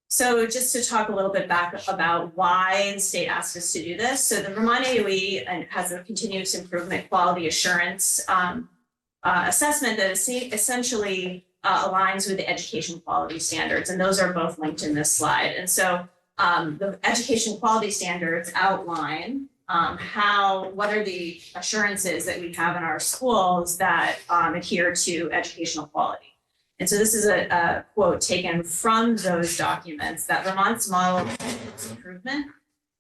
So just to talk a little bit back about why the state asked us to do this. So the Vermont AOE has a continuous improvement quality assurance assessment that essentially aligns with the education quality standards, and those are both linked in this slide. And so the education quality standards outline what are the assurances that we have in our schools that adhere to educational quality. And so this is a quote taken from those documents, that Vermont's model of continuous improvement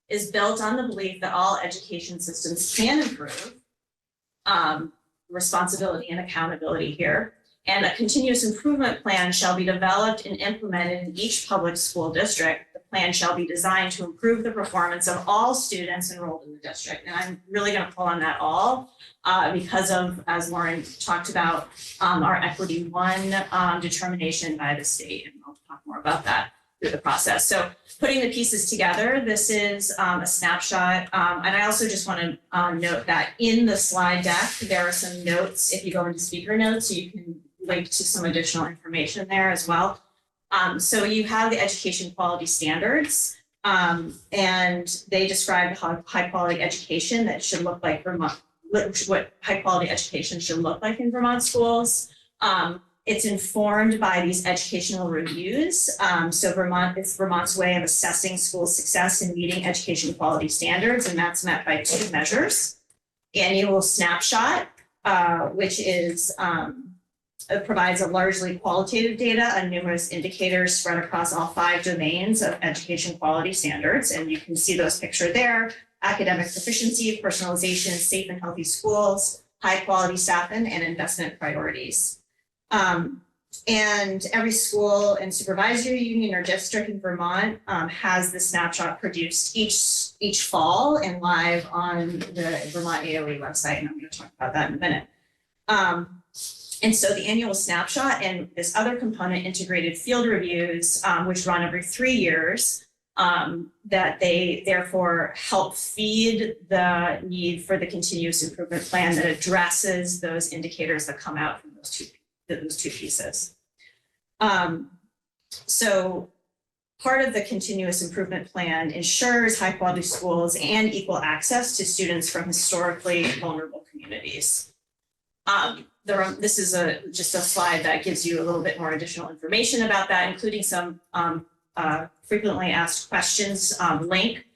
is built on the belief that all education systems can improve, responsibility and accountability here, and a continuous improvement plan shall be developed and implemented in each public school district. The plan shall be designed to improve the performance of all students enrolled in the district. And I'm really going to pull on that all because of, as Lauren talked about, our Equity One determination by the state. And I'll talk more about that through the process. So putting the pieces together, this is a snapshot. And I also just want to note that in the slide deck, there are some notes. If you go into speaker notes, so you can link to some additional information there as well. So you have the education quality standards, and they describe how high quality education that should look like what high quality education should look like in Vermont schools. It's informed by these educational reviews. So it's Vermont's way of assessing school success in meeting education quality standards, and that's met by two measures. Annual snapshot, which is provides a largely qualitative data on numerous indicators spread across all 5 domains of education quality standards. And you can see those pictured there: academic proficiency, personalization, safe and healthy schools, high quality staffing, and investment priorities. And every school and supervisory union or district in Vermont has the snapshot produced each fall and live on the Vermont AOE website. And I'm going to talk about that in a minute. And so the annual snapshot and this other component, integrated field reviews, which run every 3 years, that they therefore help feed the need for the continuous improvement plan that addresses those indicators that come out from those two pieces. So part of the continuous improvement plan ensures high quality schools and equal access to students from historically vulnerable communities. This is just a slide that gives you a little bit more additional information about that, including some frequently asked questions link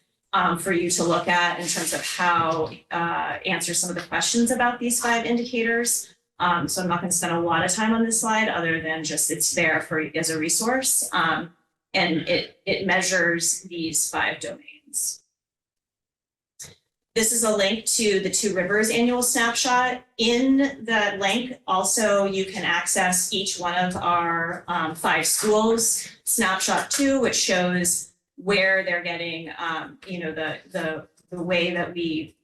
for you to look at in terms of how answer some of the questions about these 5 indicators. So I'm not going to spend a lot of time on this slide other than just it's there as a resource. And it measures these 5 domains. This is a link to the Two Rivers annual snapshot. In the link, also, you can access each one of our 5 schools. Snapshot 2, which shows where they're getting, the way that we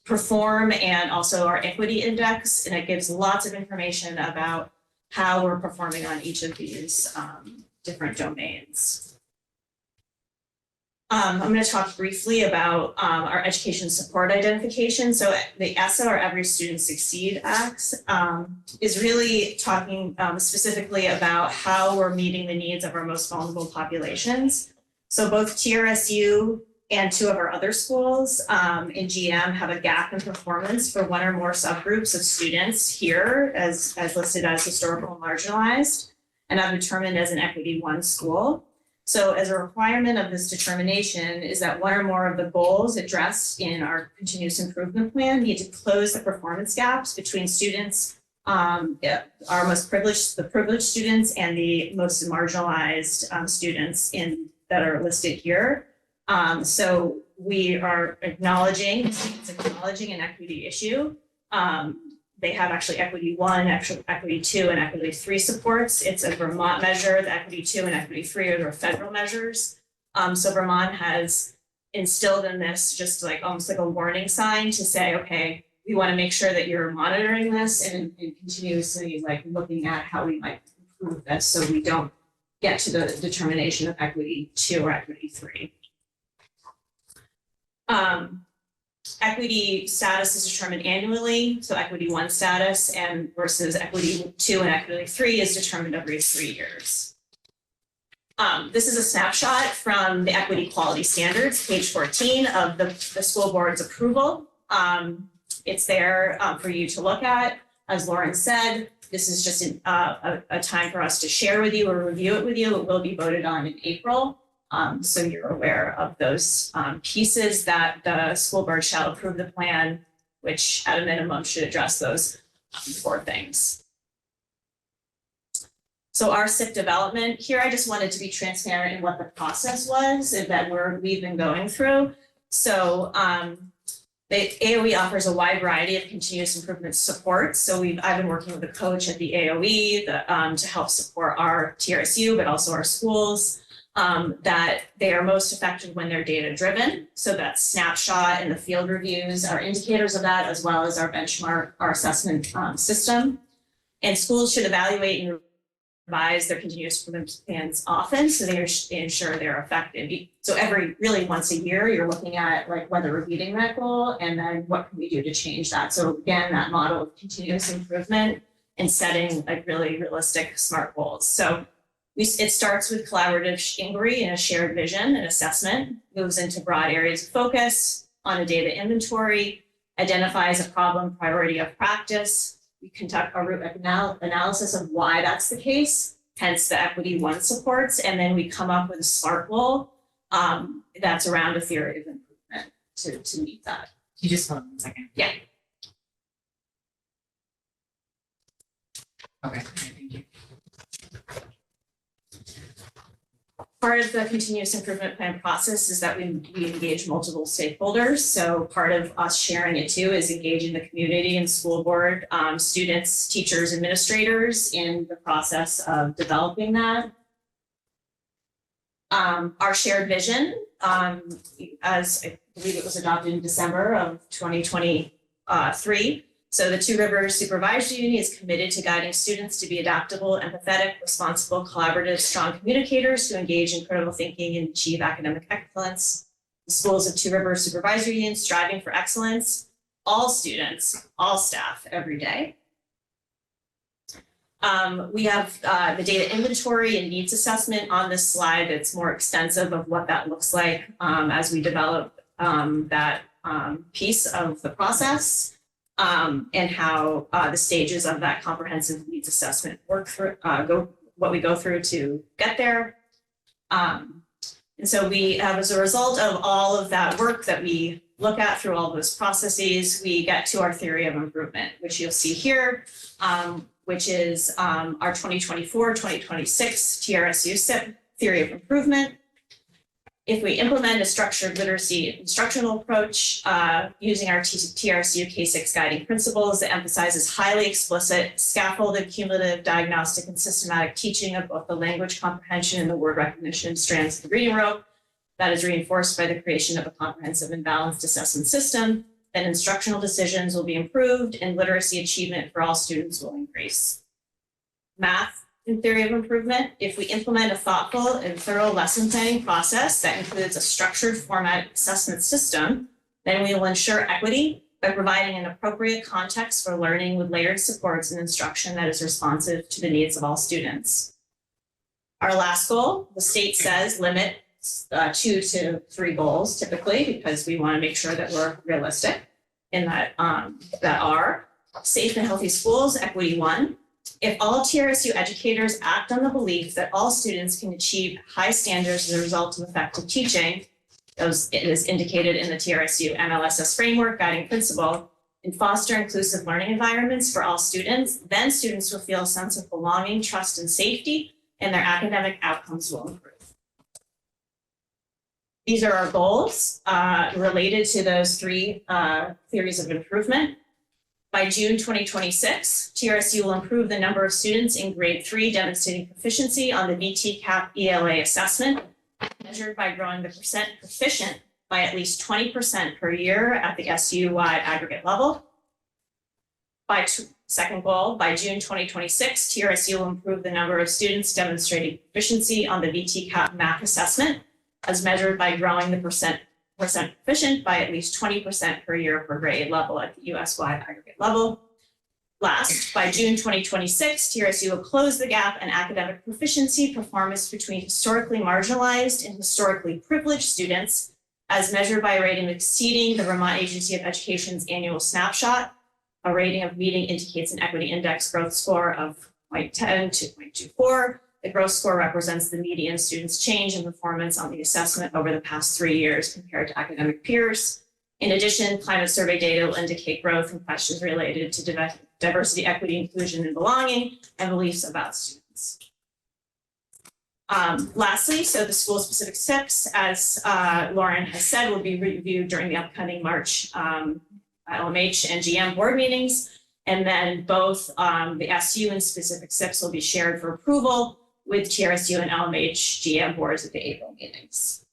perform, and also our equity index. And it gives lots of information about how we're performing on each of these different domains. I'm going to talk briefly about our education support identification. So the ESSA, or Every Student Succeed Acts, is really talking specifically about how we're meeting the needs of our most vulnerable populations. So both TRSU and 2 of our other schools in GM have a gap in performance for 1 or more subgroups of students here as listed as historical and marginalized, and have determined as an Equity 1 school. So as a requirement of this determination is that 1 or more of the goals addressed in our continuous improvement plan need to close the performance gaps between students, our most privileged, the privileged students, and the most marginalized students that are listed here. So we are acknowledging an equity issue. They have actually Equity 1, Equity 2, and Equity 3 supports. It's a Vermont measure. The Equity 2 and Equity 3 are federal measures. So Vermont has instilled in this just like almost like a warning sign to say, okay, we want to make sure that you're monitoring this and continuously like looking at how we might improve this so we don't get to the determination of Equity 2 or Equity 3. Equity status is determined annually, so Equity 1 status and versus Equity 2 and Equity 3 is determined every 3 years. This is a snapshot from the Equity Quality Standards, page 14 of the school board's approval. It's there for you to look at. As Lauren said, this is just a time for us to share with you or review it with you. It will be voted on in April. So you're aware of those pieces that the school board shall approve the plan, which at a minimum should address those 4 things. So our SIP development here, I just wanted to be transparent in what the process was that we've been going through. So the AOE offers a wide variety of continuous improvement support. So I've been working with a coach at the AOE to help support our TRSU, but also our schools. That they are most effective when they're data driven. So that snapshot and the field reviews are indicators of that, as well as our benchmark, our assessment system. And schools should evaluate and revise their continuous improvement plans often, so they ensure they're effective. So really once a year, you're looking at like whether we're meeting that goal, and then what can we do to change that. So again, that model of continuous improvement and setting like really realistic, smart goals. So it starts with collaborative inquiry and a shared vision and assessment, moves into broad areas of focus on a data inventory, identifies a problem priority of practice. We conduct a root analysis of why that's the case, hence the Equity 1 supports, and then we come up with a SMART goal that's around a theory of improvement to meet that. You just hold on 1 second. Yeah. Okay, thank you. Part of the continuous improvement plan process is that we engage multiple stakeholders. So part of us sharing it too is engaging the community and school board, students, teachers, administrators in the process of developing that. Our shared vision, as I believe it was adopted in December of 2023, So the Two Rivers Supervisory Union is committed to guiding students to be adaptable, empathetic, responsible, collaborative, strong communicators who engage in critical thinking and achieve academic excellence. The schools of Two Rivers Supervisory Union striving for excellence, all students, all staff, every day. We have the data inventory and needs assessment on this slide. It's more extensive of what that looks like as we develop that piece of the process. And how the stages of that comprehensive needs assessment work through, what we go through to get there. And so we have, as a result of all of that work that we look at through all those processes, we get to our theory of improvement, which you'll see here, which is our 2024-2026 TRSU SIP theory of improvement. If we implement a structured literacy instructional approach using our TRSU K6 guiding principles that emphasizes highly explicit, scaffolded, cumulative, diagnostic, and systematic teaching of both the language comprehension and the word recognition strands of the reading rope, that is reinforced by the creation of a comprehensive and balanced assessment system, then instructional decisions will be improved and literacy achievement for all students will increase. Math in theory of improvement, if we implement a thoughtful and thorough lesson planning process that includes a structured format assessment system, then we will ensure equity by providing an appropriate context for learning with layered supports and instruction that is responsive to the needs of all students. Our last goal, the state says limit 2 to 3 goals typically, because we want to make sure that we're realistic in that, that are safe and healthy schools, equity 1. If all TRSU educators act on the belief that all students can achieve high standards as a result of effective teaching, as it is indicated in the TRSU MLSS framework guiding principle, and foster inclusive learning environments for all students, then students will feel a sense of belonging, trust, and safety, and their academic outcomes will improve. These are our goals related to those 3 theories of improvement. By June 2026, TRSU will improve the number of students in grade 3 demonstrating proficiency on the VT-CAP ELA assessment, measured by growing the percent proficient by at least 20% per year at the SU-wide aggregate level. Second goal, by June 2026, TRSU will improve the number of students demonstrating proficiency on the VT-CAP math assessment, as measured by growing the percent proficient by at least 20% per year per grade level at the US-wide aggregate level. Last, by June 2026, TRSU will close the gap in academic proficiency performance between historically marginalized and historically privileged students, as measured by a rating exceeding the Vermont Agency of Education's annual snapshot. A rating of meeting indicates an equity index growth score of 0.10 to 0.24. The growth score represents the median student's change in performance on the assessment over the past 3 years compared to academic peers. In addition, climate survey data will indicate growth in questions related to diversity, equity, inclusion, and belonging, and beliefs about students. Lastly, so the school-specific SIPs, as Lauren has said, will be reviewed during the upcoming March LMH and GM board meetings. And then both the SU and specific SIPs will be shared for approval with TRSU and LMH GM boards at the April meetings.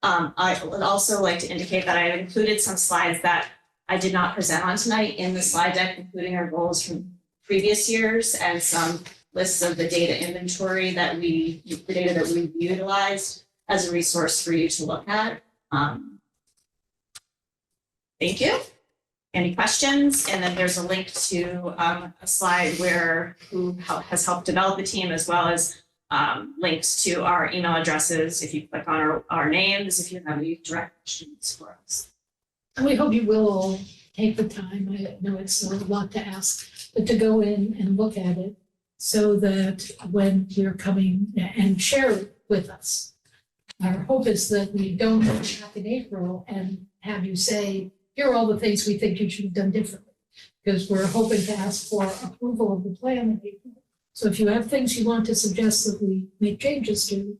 I would also like to indicate that I have included some slides that I did not present on tonight in the slide deck, including our goals from previous years and some lists of the data inventory that the data that we've utilized as a resource for you to look at. Thank you. Any questions? And then there's a link to a slide where who has helped develop the team, as well as links to our email addresses if you click on our names, if you have any direct questions for us. And we hope you will all take the time, I know it's a lot to ask, but to go in and look at it so that when you're coming and share it with us. Our hope is that we don't come back in April and have you say, here are all the things we think you should have done differently, because we're hoping to ask for approval of the plan in April. So if you have things you want to suggest that we make changes to,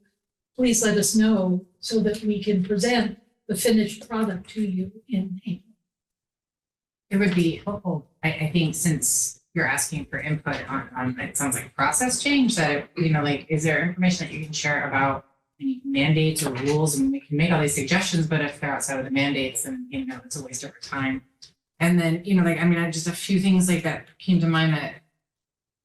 please let us know so that we can present the finished product to you in April. It would be helpful, I think, since you're asking for input on it sounds like a process change, that, like, is there information that you can share about any mandates or rules? And we can make all these suggestions, but if they're outside of the mandates, then, it's a waste of our time. And then, you know, like, I mean, I just a few things like that came to mind that,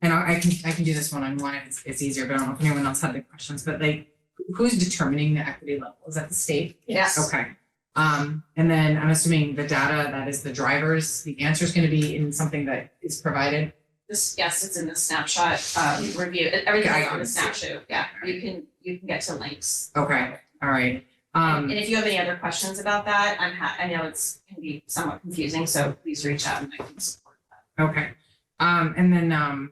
and I can do this one-on-one if it's easier, but I don't know if anyone else had the questions, but like, who's determining the equity level? Is that the state? Yes. Okay. And then I'm assuming the data that is the drivers, the answer is going to be in something that is provided. Yes, it's in the snapshot review. Everything's Okay, on the snapshot. Yeah, you can get to links. Okay, all right. And if you have any other questions about that, I know it's can be somewhat confusing, so please reach out and I can support that. Okay. And then,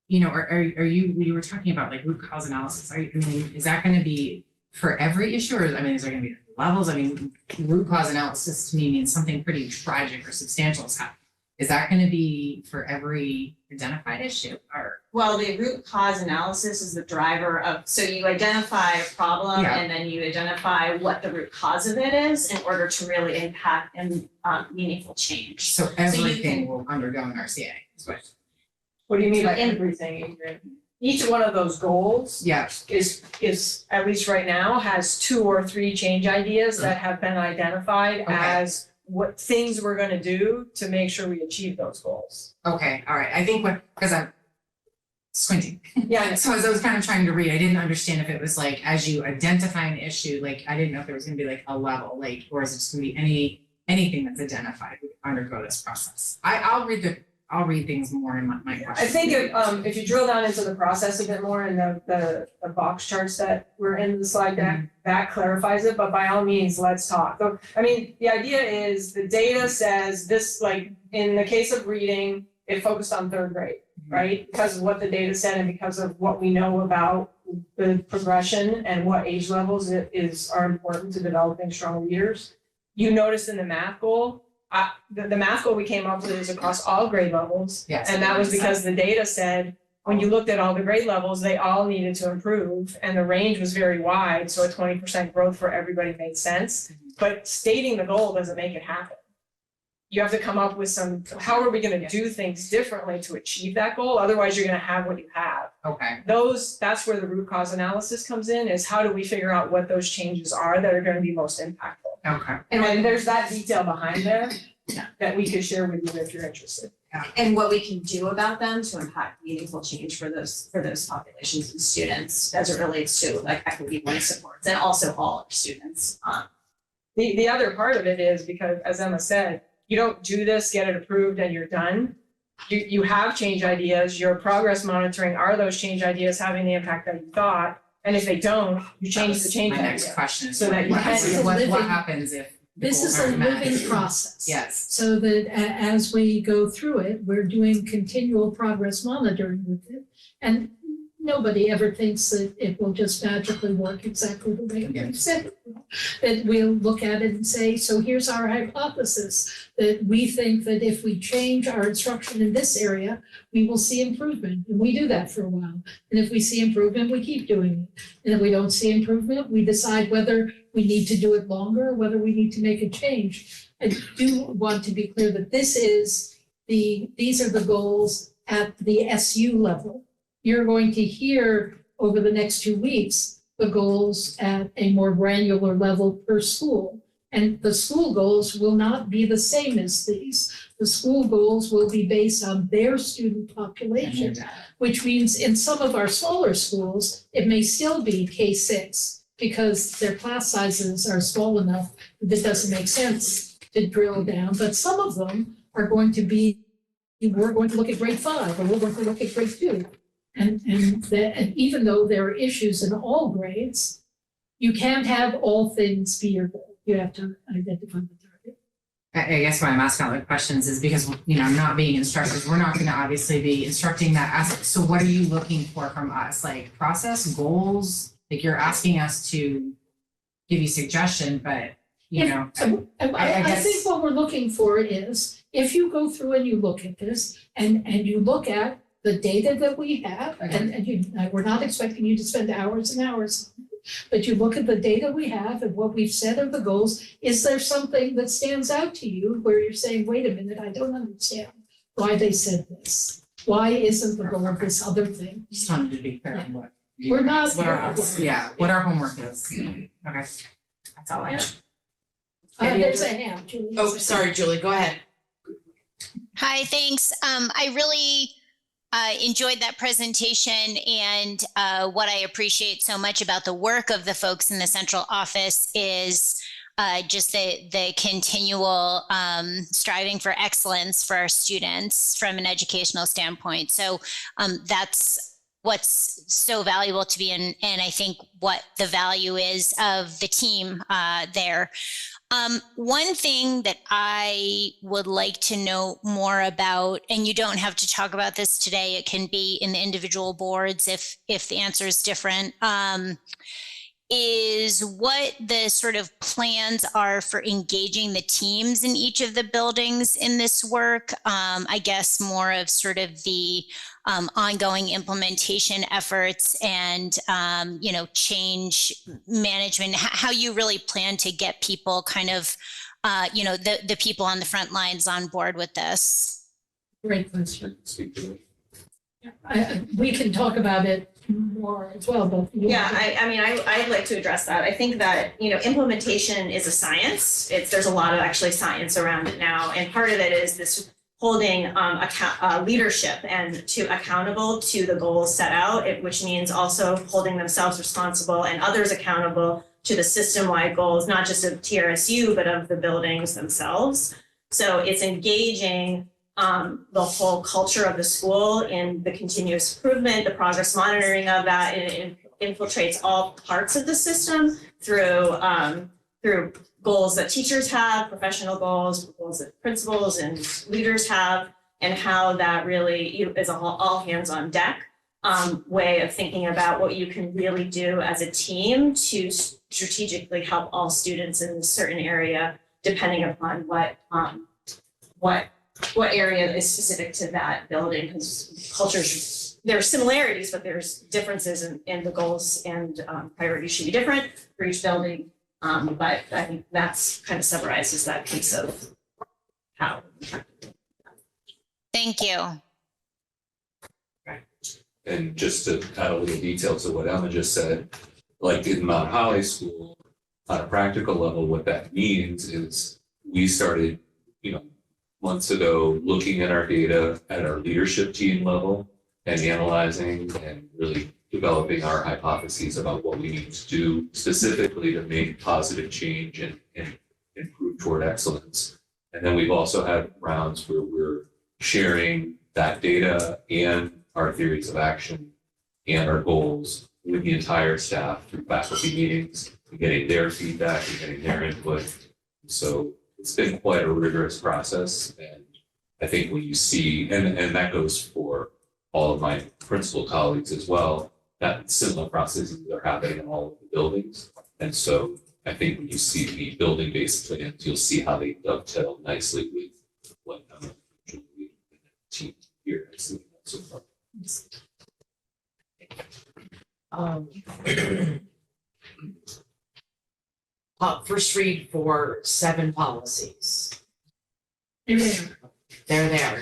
you know, are you were talking about like root cause analysis. I mean, is that going to be for every issue, or I mean, is there going to be levels? I mean, root cause analysis to me means something pretty tragic or substantial is happening. Is that going to be for every identified issue, or? Well, the root cause analysis is the driver of, so you identify a problem Yeah. and then you identify what the root cause of it is in order to really impact and meaningful change. So everything will undergo an RCA, is what? What do you mean by everything, Adrian? Each one of those goals Yeah. is, at least right now, has 2 or 3 change ideas that have been identified Okay. as what things we're gonna do to make sure we achieve those goals. Okay, all right. I think because I'm squinting. Yeah, So as I was kind of trying to read, I didn't understand if it was like, as you identify an issue, like, I didn't know if there was gonna be like a level, like, or is it just gonna be anything that's identified would undergo this process? I'll read things more in my questions. I think if you drill down into the process a bit more and the box charts that were in the slide deck, that clarifies it, but by all means, let's talk. So, I mean, the idea is the data says this, like, in the case of reading, it focused on 3rd grade, right? Because of what the data said and because of what we know about the progression and what age levels are important to developing strong readers. You noticed in the math goal, the math goal we came up with is across all grade levels. Yes. And that was because the data said, when you looked at all the grade levels, they all needed to improve and the range was very wide, so a 20% growth for everybody made sense. But stating the goal doesn't make it happen. You have to come up with how are we gonna do things differently to achieve that goal? Otherwise, you're gonna have what you have. Okay. That's where the root cause analysis comes in, is how do we figure out what those changes are that are gonna be most impactful? Okay. And then there's that detail behind there that we could share with you if you're interested. And what we can do about them to impact meaningful change for those populations and students as it relates to like equity one supports and also all our students. The other part of it is because, as Emma said, you don't do this, get it approved, and you're done. You have change ideas, your progress monitoring, are those change ideas having the impact that you thought? And if they don't, you change the change My idea. next question is, So that you can- what happens if the This goals is a aren't met? living process. Yes. So that as we go through it, we're doing continual progress monitoring with it. And nobody ever thinks that it will just magically work exactly the way we said it will. That we'll look at it and say, so here's our hypothesis, that we think that if we change our instruction in this area, we will see improvement. And we do that for a while. And if we see improvement, we keep doing it. And if we don't see improvement, we decide whether we need to do it longer, or whether we need to make a change. I do want to be clear that these are the goals at the SU level. You're going to hear over the next 2 weeks, the goals at a more granular level per school. And the school goals will not be the same as these. The school goals will be based on their student population, which means in some of our smaller schools, it may still be K-6 because their class sizes are small enough that it doesn't make sense to drill down. But some of them are going to be, we're going to look at grade 5 or we're going to look at grade 2. And even though there are issues in all grades, you can't have all things be your goal. You have to identify the target. I guess why I'm asking all the questions is because, you know, not being instructors, we're not gonna obviously be instructing that aspect. So what are you looking for from us? Like process, goals? Like you're asking us to give you suggestion, but, you know. I think what we're looking for is, if you go through and you look at this and you look at the data that we have, and we're not expecting you to spend hours and hours, but you look at the data we have and what we've said are the goals, is there something that stands out to you where you're saying, wait a minute, I don't understand why they said this? Why isn't the goal of this other thing? Just wanted to be clear on what. We're not. What our homework is. Okay, that's all I have. There's a hand, Julie. Oh, sorry, Julie, go ahead. Hi, thanks. I really enjoyed that presentation, and what I appreciate so much about the work of the folks in the central office is just the continual striving for excellence for our students from an educational standpoint. So that's what's so valuable to me, and I think what the value is of the team there. One thing that I would like to know more about, and you don't have to talk about this today, it can be in the individual boards if the answer is different, is what the sort of plans are for engaging the teams in each of the buildings in this work. I guess more of sort of the ongoing implementation efforts and, change management, how you really plan to get people kind of, the people on the front lines on board with this. Great question. We can talk about it more as well, but. Yeah, I'd like to address that. I think that, implementation is a science. There's a lot of actually science around it now. And part of it is this holding leadership and accountable to the goals set out, which means also holding themselves responsible and others accountable to the system-wide goals, not just of TRSU, but of the buildings themselves. So it's engaging the whole culture of the school in the continuous improvement, the progress monitoring of that, and it infiltrates all parts of the system through goals that teachers have, professional goals that principals and leaders have, and how that really is a all hands on deck way of thinking about what you can really do as a team to strategically help all students in a certain area, depending upon what area is specific to that building, because cultures, there are similarities, but there's differences in the goals, and priorities should be different for each building. But I think that's kind of summarizes that piece of how. Thank you. And just to add a little detail to what Emma just said, like in Mount Holly School, on a practical level, what that means is we started, months ago, looking at our data at our leadership team level and analyzing and really developing our hypotheses about what we need to do specifically to make positive change and improve toward excellence. And then we've also had rounds where we're sharing that data and our theories of action and our goals with the entire staff through faculty meetings, and getting their feedback and getting their input. So it's been quite a rigorous process. And I think when you see, and that goes for all of my principal colleagues as well, that similar processes are happening in all of the buildings. And so I think when you see the building-based plans, you'll see how they dovetail nicely with what the team here has seen so far. First read for 7 policies. They're there.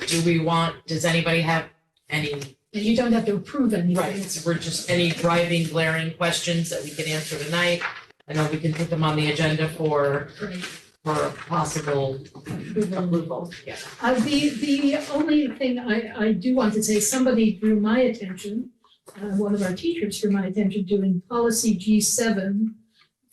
Does anybody have any? You don't have to approve anything. Right, so we're just any driving, glaring questions that we can answer tonight. I know we can put them on the agenda for possible approval. Yeah. The only thing I do want to say, somebody drew my attention, one of our teachers drew my attention to in policy G7,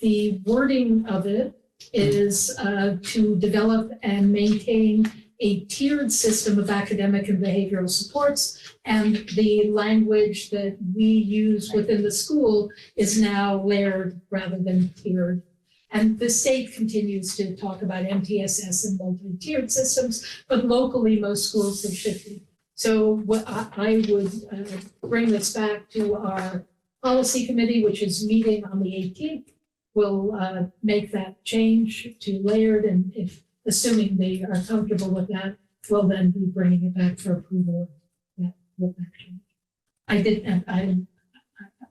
the wording of it is to develop and maintain a tiered system of academic and behavioral supports. And the language that we use within the school is now layered rather than tiered. And the state continues to talk about MTSS and multi-tiered systems, but locally, most schools have shifted. So what I would bring this back to our policy committee, which is meeting on the 18th. We'll make that change to layered, and if assuming they are comfortable with that, we'll then be bringing it back for approval with that change.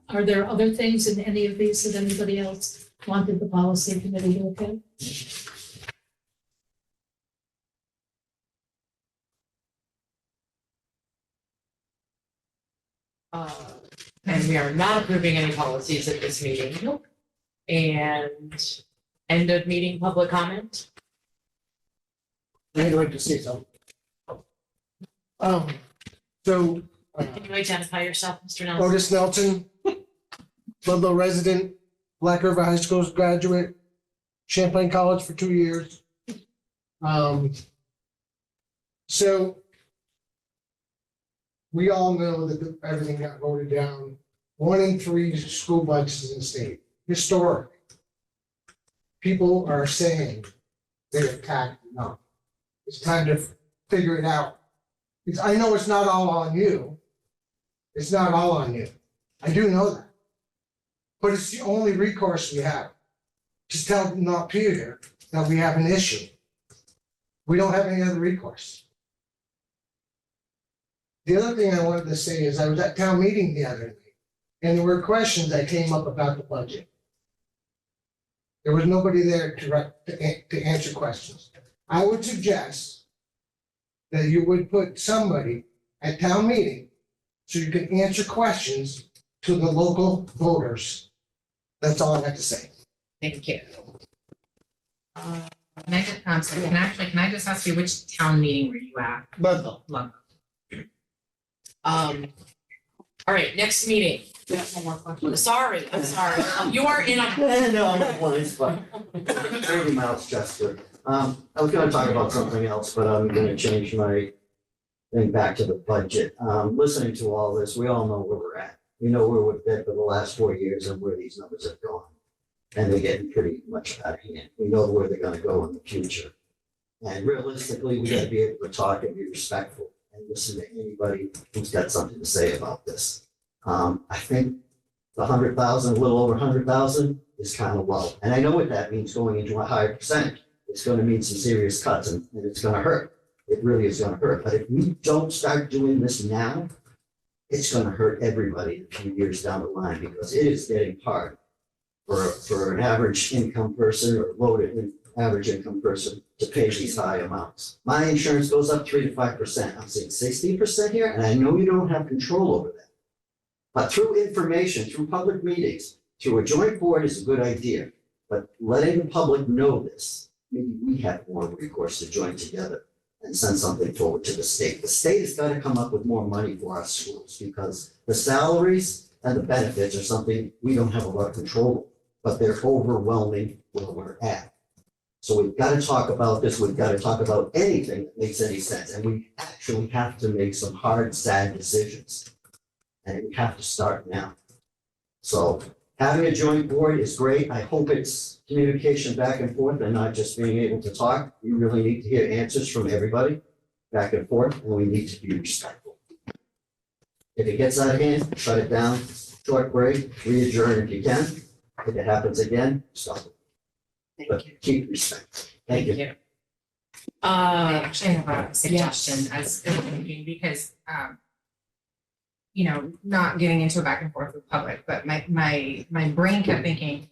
Are there other things in any of these that anybody else wanted the policy committee to look at? And we are not approving any policies at this meeting. Nope. And end of meeting public comment. I'd like to say something. So, Can you identify yourself, Mr. Nelson? Otis Nelson, Ludlow resident, Black River High School's graduate, Champlain College for 2 years. So we all know that everything got voted down. 1 in 3 school budgets in the state, historic. People are saying they're taxed enough. It's time to figure it out. I know it's not all on you. It's not all on you. I do know that. But it's the only recourse we have. Just tell Montpelier that we have an issue. We don't have any other recourse. The other thing I wanted to say is I was at town meeting the other night, and there were questions that came up about the budget. There was nobody there to answer questions. I would suggest that you would put somebody at town meeting so you can answer questions to the local voters. That's all I have to say. Thank you. Can I just, so can I just ask you which town meeting were you at? Ludlow. All right, next meeting. We have one more question. Sorry, I'm sorry. You are in a. No, I'm not one, but 30 miles, Chester. I was gonna talk about something else, but I'm gonna change my thing back to the budget. Listening to all this, we all know where we're at. We know where we've been for the last 4 years and where these numbers have gone. And they're getting pretty much out of hand. We know where they're gonna go in the future. And realistically, we gotta be able to talk and be respectful and listen to anybody who's got something to say about this. I think the 100,000, a little over 100,000 is kind of low. And I know what that means going into a higher percent. It's gonna mean some serious cuts and it's gonna hurt. It really is gonna hurt. But if we don't start doing this now, it's gonna hurt everybody a few years down the line because it is getting hard for an average income person or low to average income person to pay these high amounts. My insurance goes up 3 to 5%. I'm saying 60% here, and I know you don't have control over that. But through information, through public meetings, through a joint board is a good idea. But letting the public know this, maybe we have more recourse to join together and send something forward to the state. The state has got to come up with more money for our schools because the salaries and the benefits are something we don't have a lot of control over, but they're overwhelming where we're at. So we've got to talk about this. We've got to talk about anything that makes any sense. And we actually have to make some hard, sad decisions. And we have to start now. So having a joint board is great. I hope it's communication back and forth and not just being able to talk. We really need to hear answers from everybody back and forth, and we need to be respectful. If it gets out of hand, shut it down, short break, re-adjourn if you can. If it happens again, stop it. But keep respect. Thank you. I actually have a suggestion as thinking because, you know, not getting into a back and forth with public, but my brain kept thinking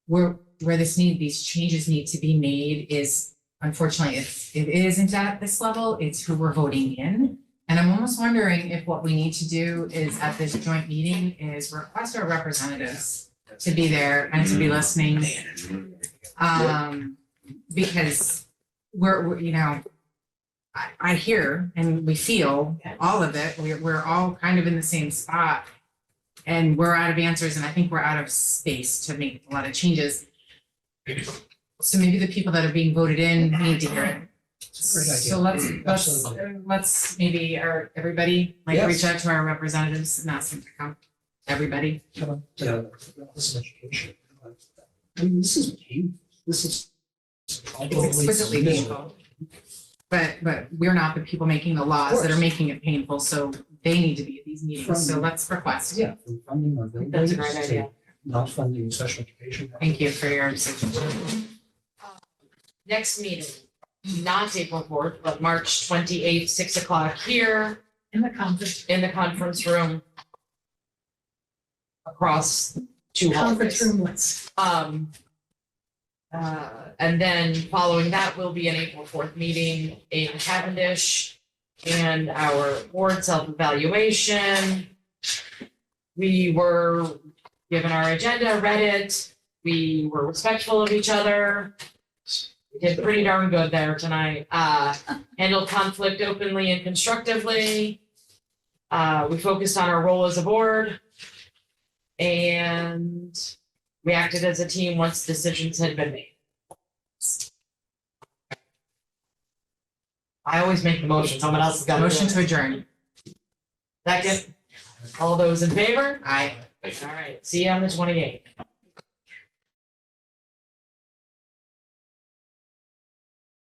where these changes need to be made is unfortunately it isn't at this level, it's who we're voting in. And I'm almost wondering if what we need to do is at this joint meeting is request our representatives to be there and to be listening. Because we're you know, I hear and we feel all of it. We're all kind of in the same spot and we're out of answers and I think we're out of space to make a lot of changes. So maybe the people that are being voted in need to hear it. So let's maybe everybody reach out to our representatives and ask them to come. Everybody. Yeah, this is education. I mean, this is painful. This is It's exquisitely painful. But we're not the people making the laws that are making it painful, so they need to be at these meetings, so let's request. Yeah, from funding our That's a great idea. not funding special education. Thank you for your suggestion. Next meeting, not April 4th, but March 28th, 6 o'clock here In the conference. in the conference room. Across 2 Conference hallways. room list. And then following that will be an April 4th meeting in Cavendish and our board self-evaluation. We were given our agenda, read it. We were respectful of each other. We did pretty darn good there tonight. Handled conflict openly and constructively. We focused on our role as a board. And we acted as a team once decisions had been made. I always make the motion, someone else has got to do it. Motion to adjourn. Second, all those in favor? Aye. All right, see you on the 28th.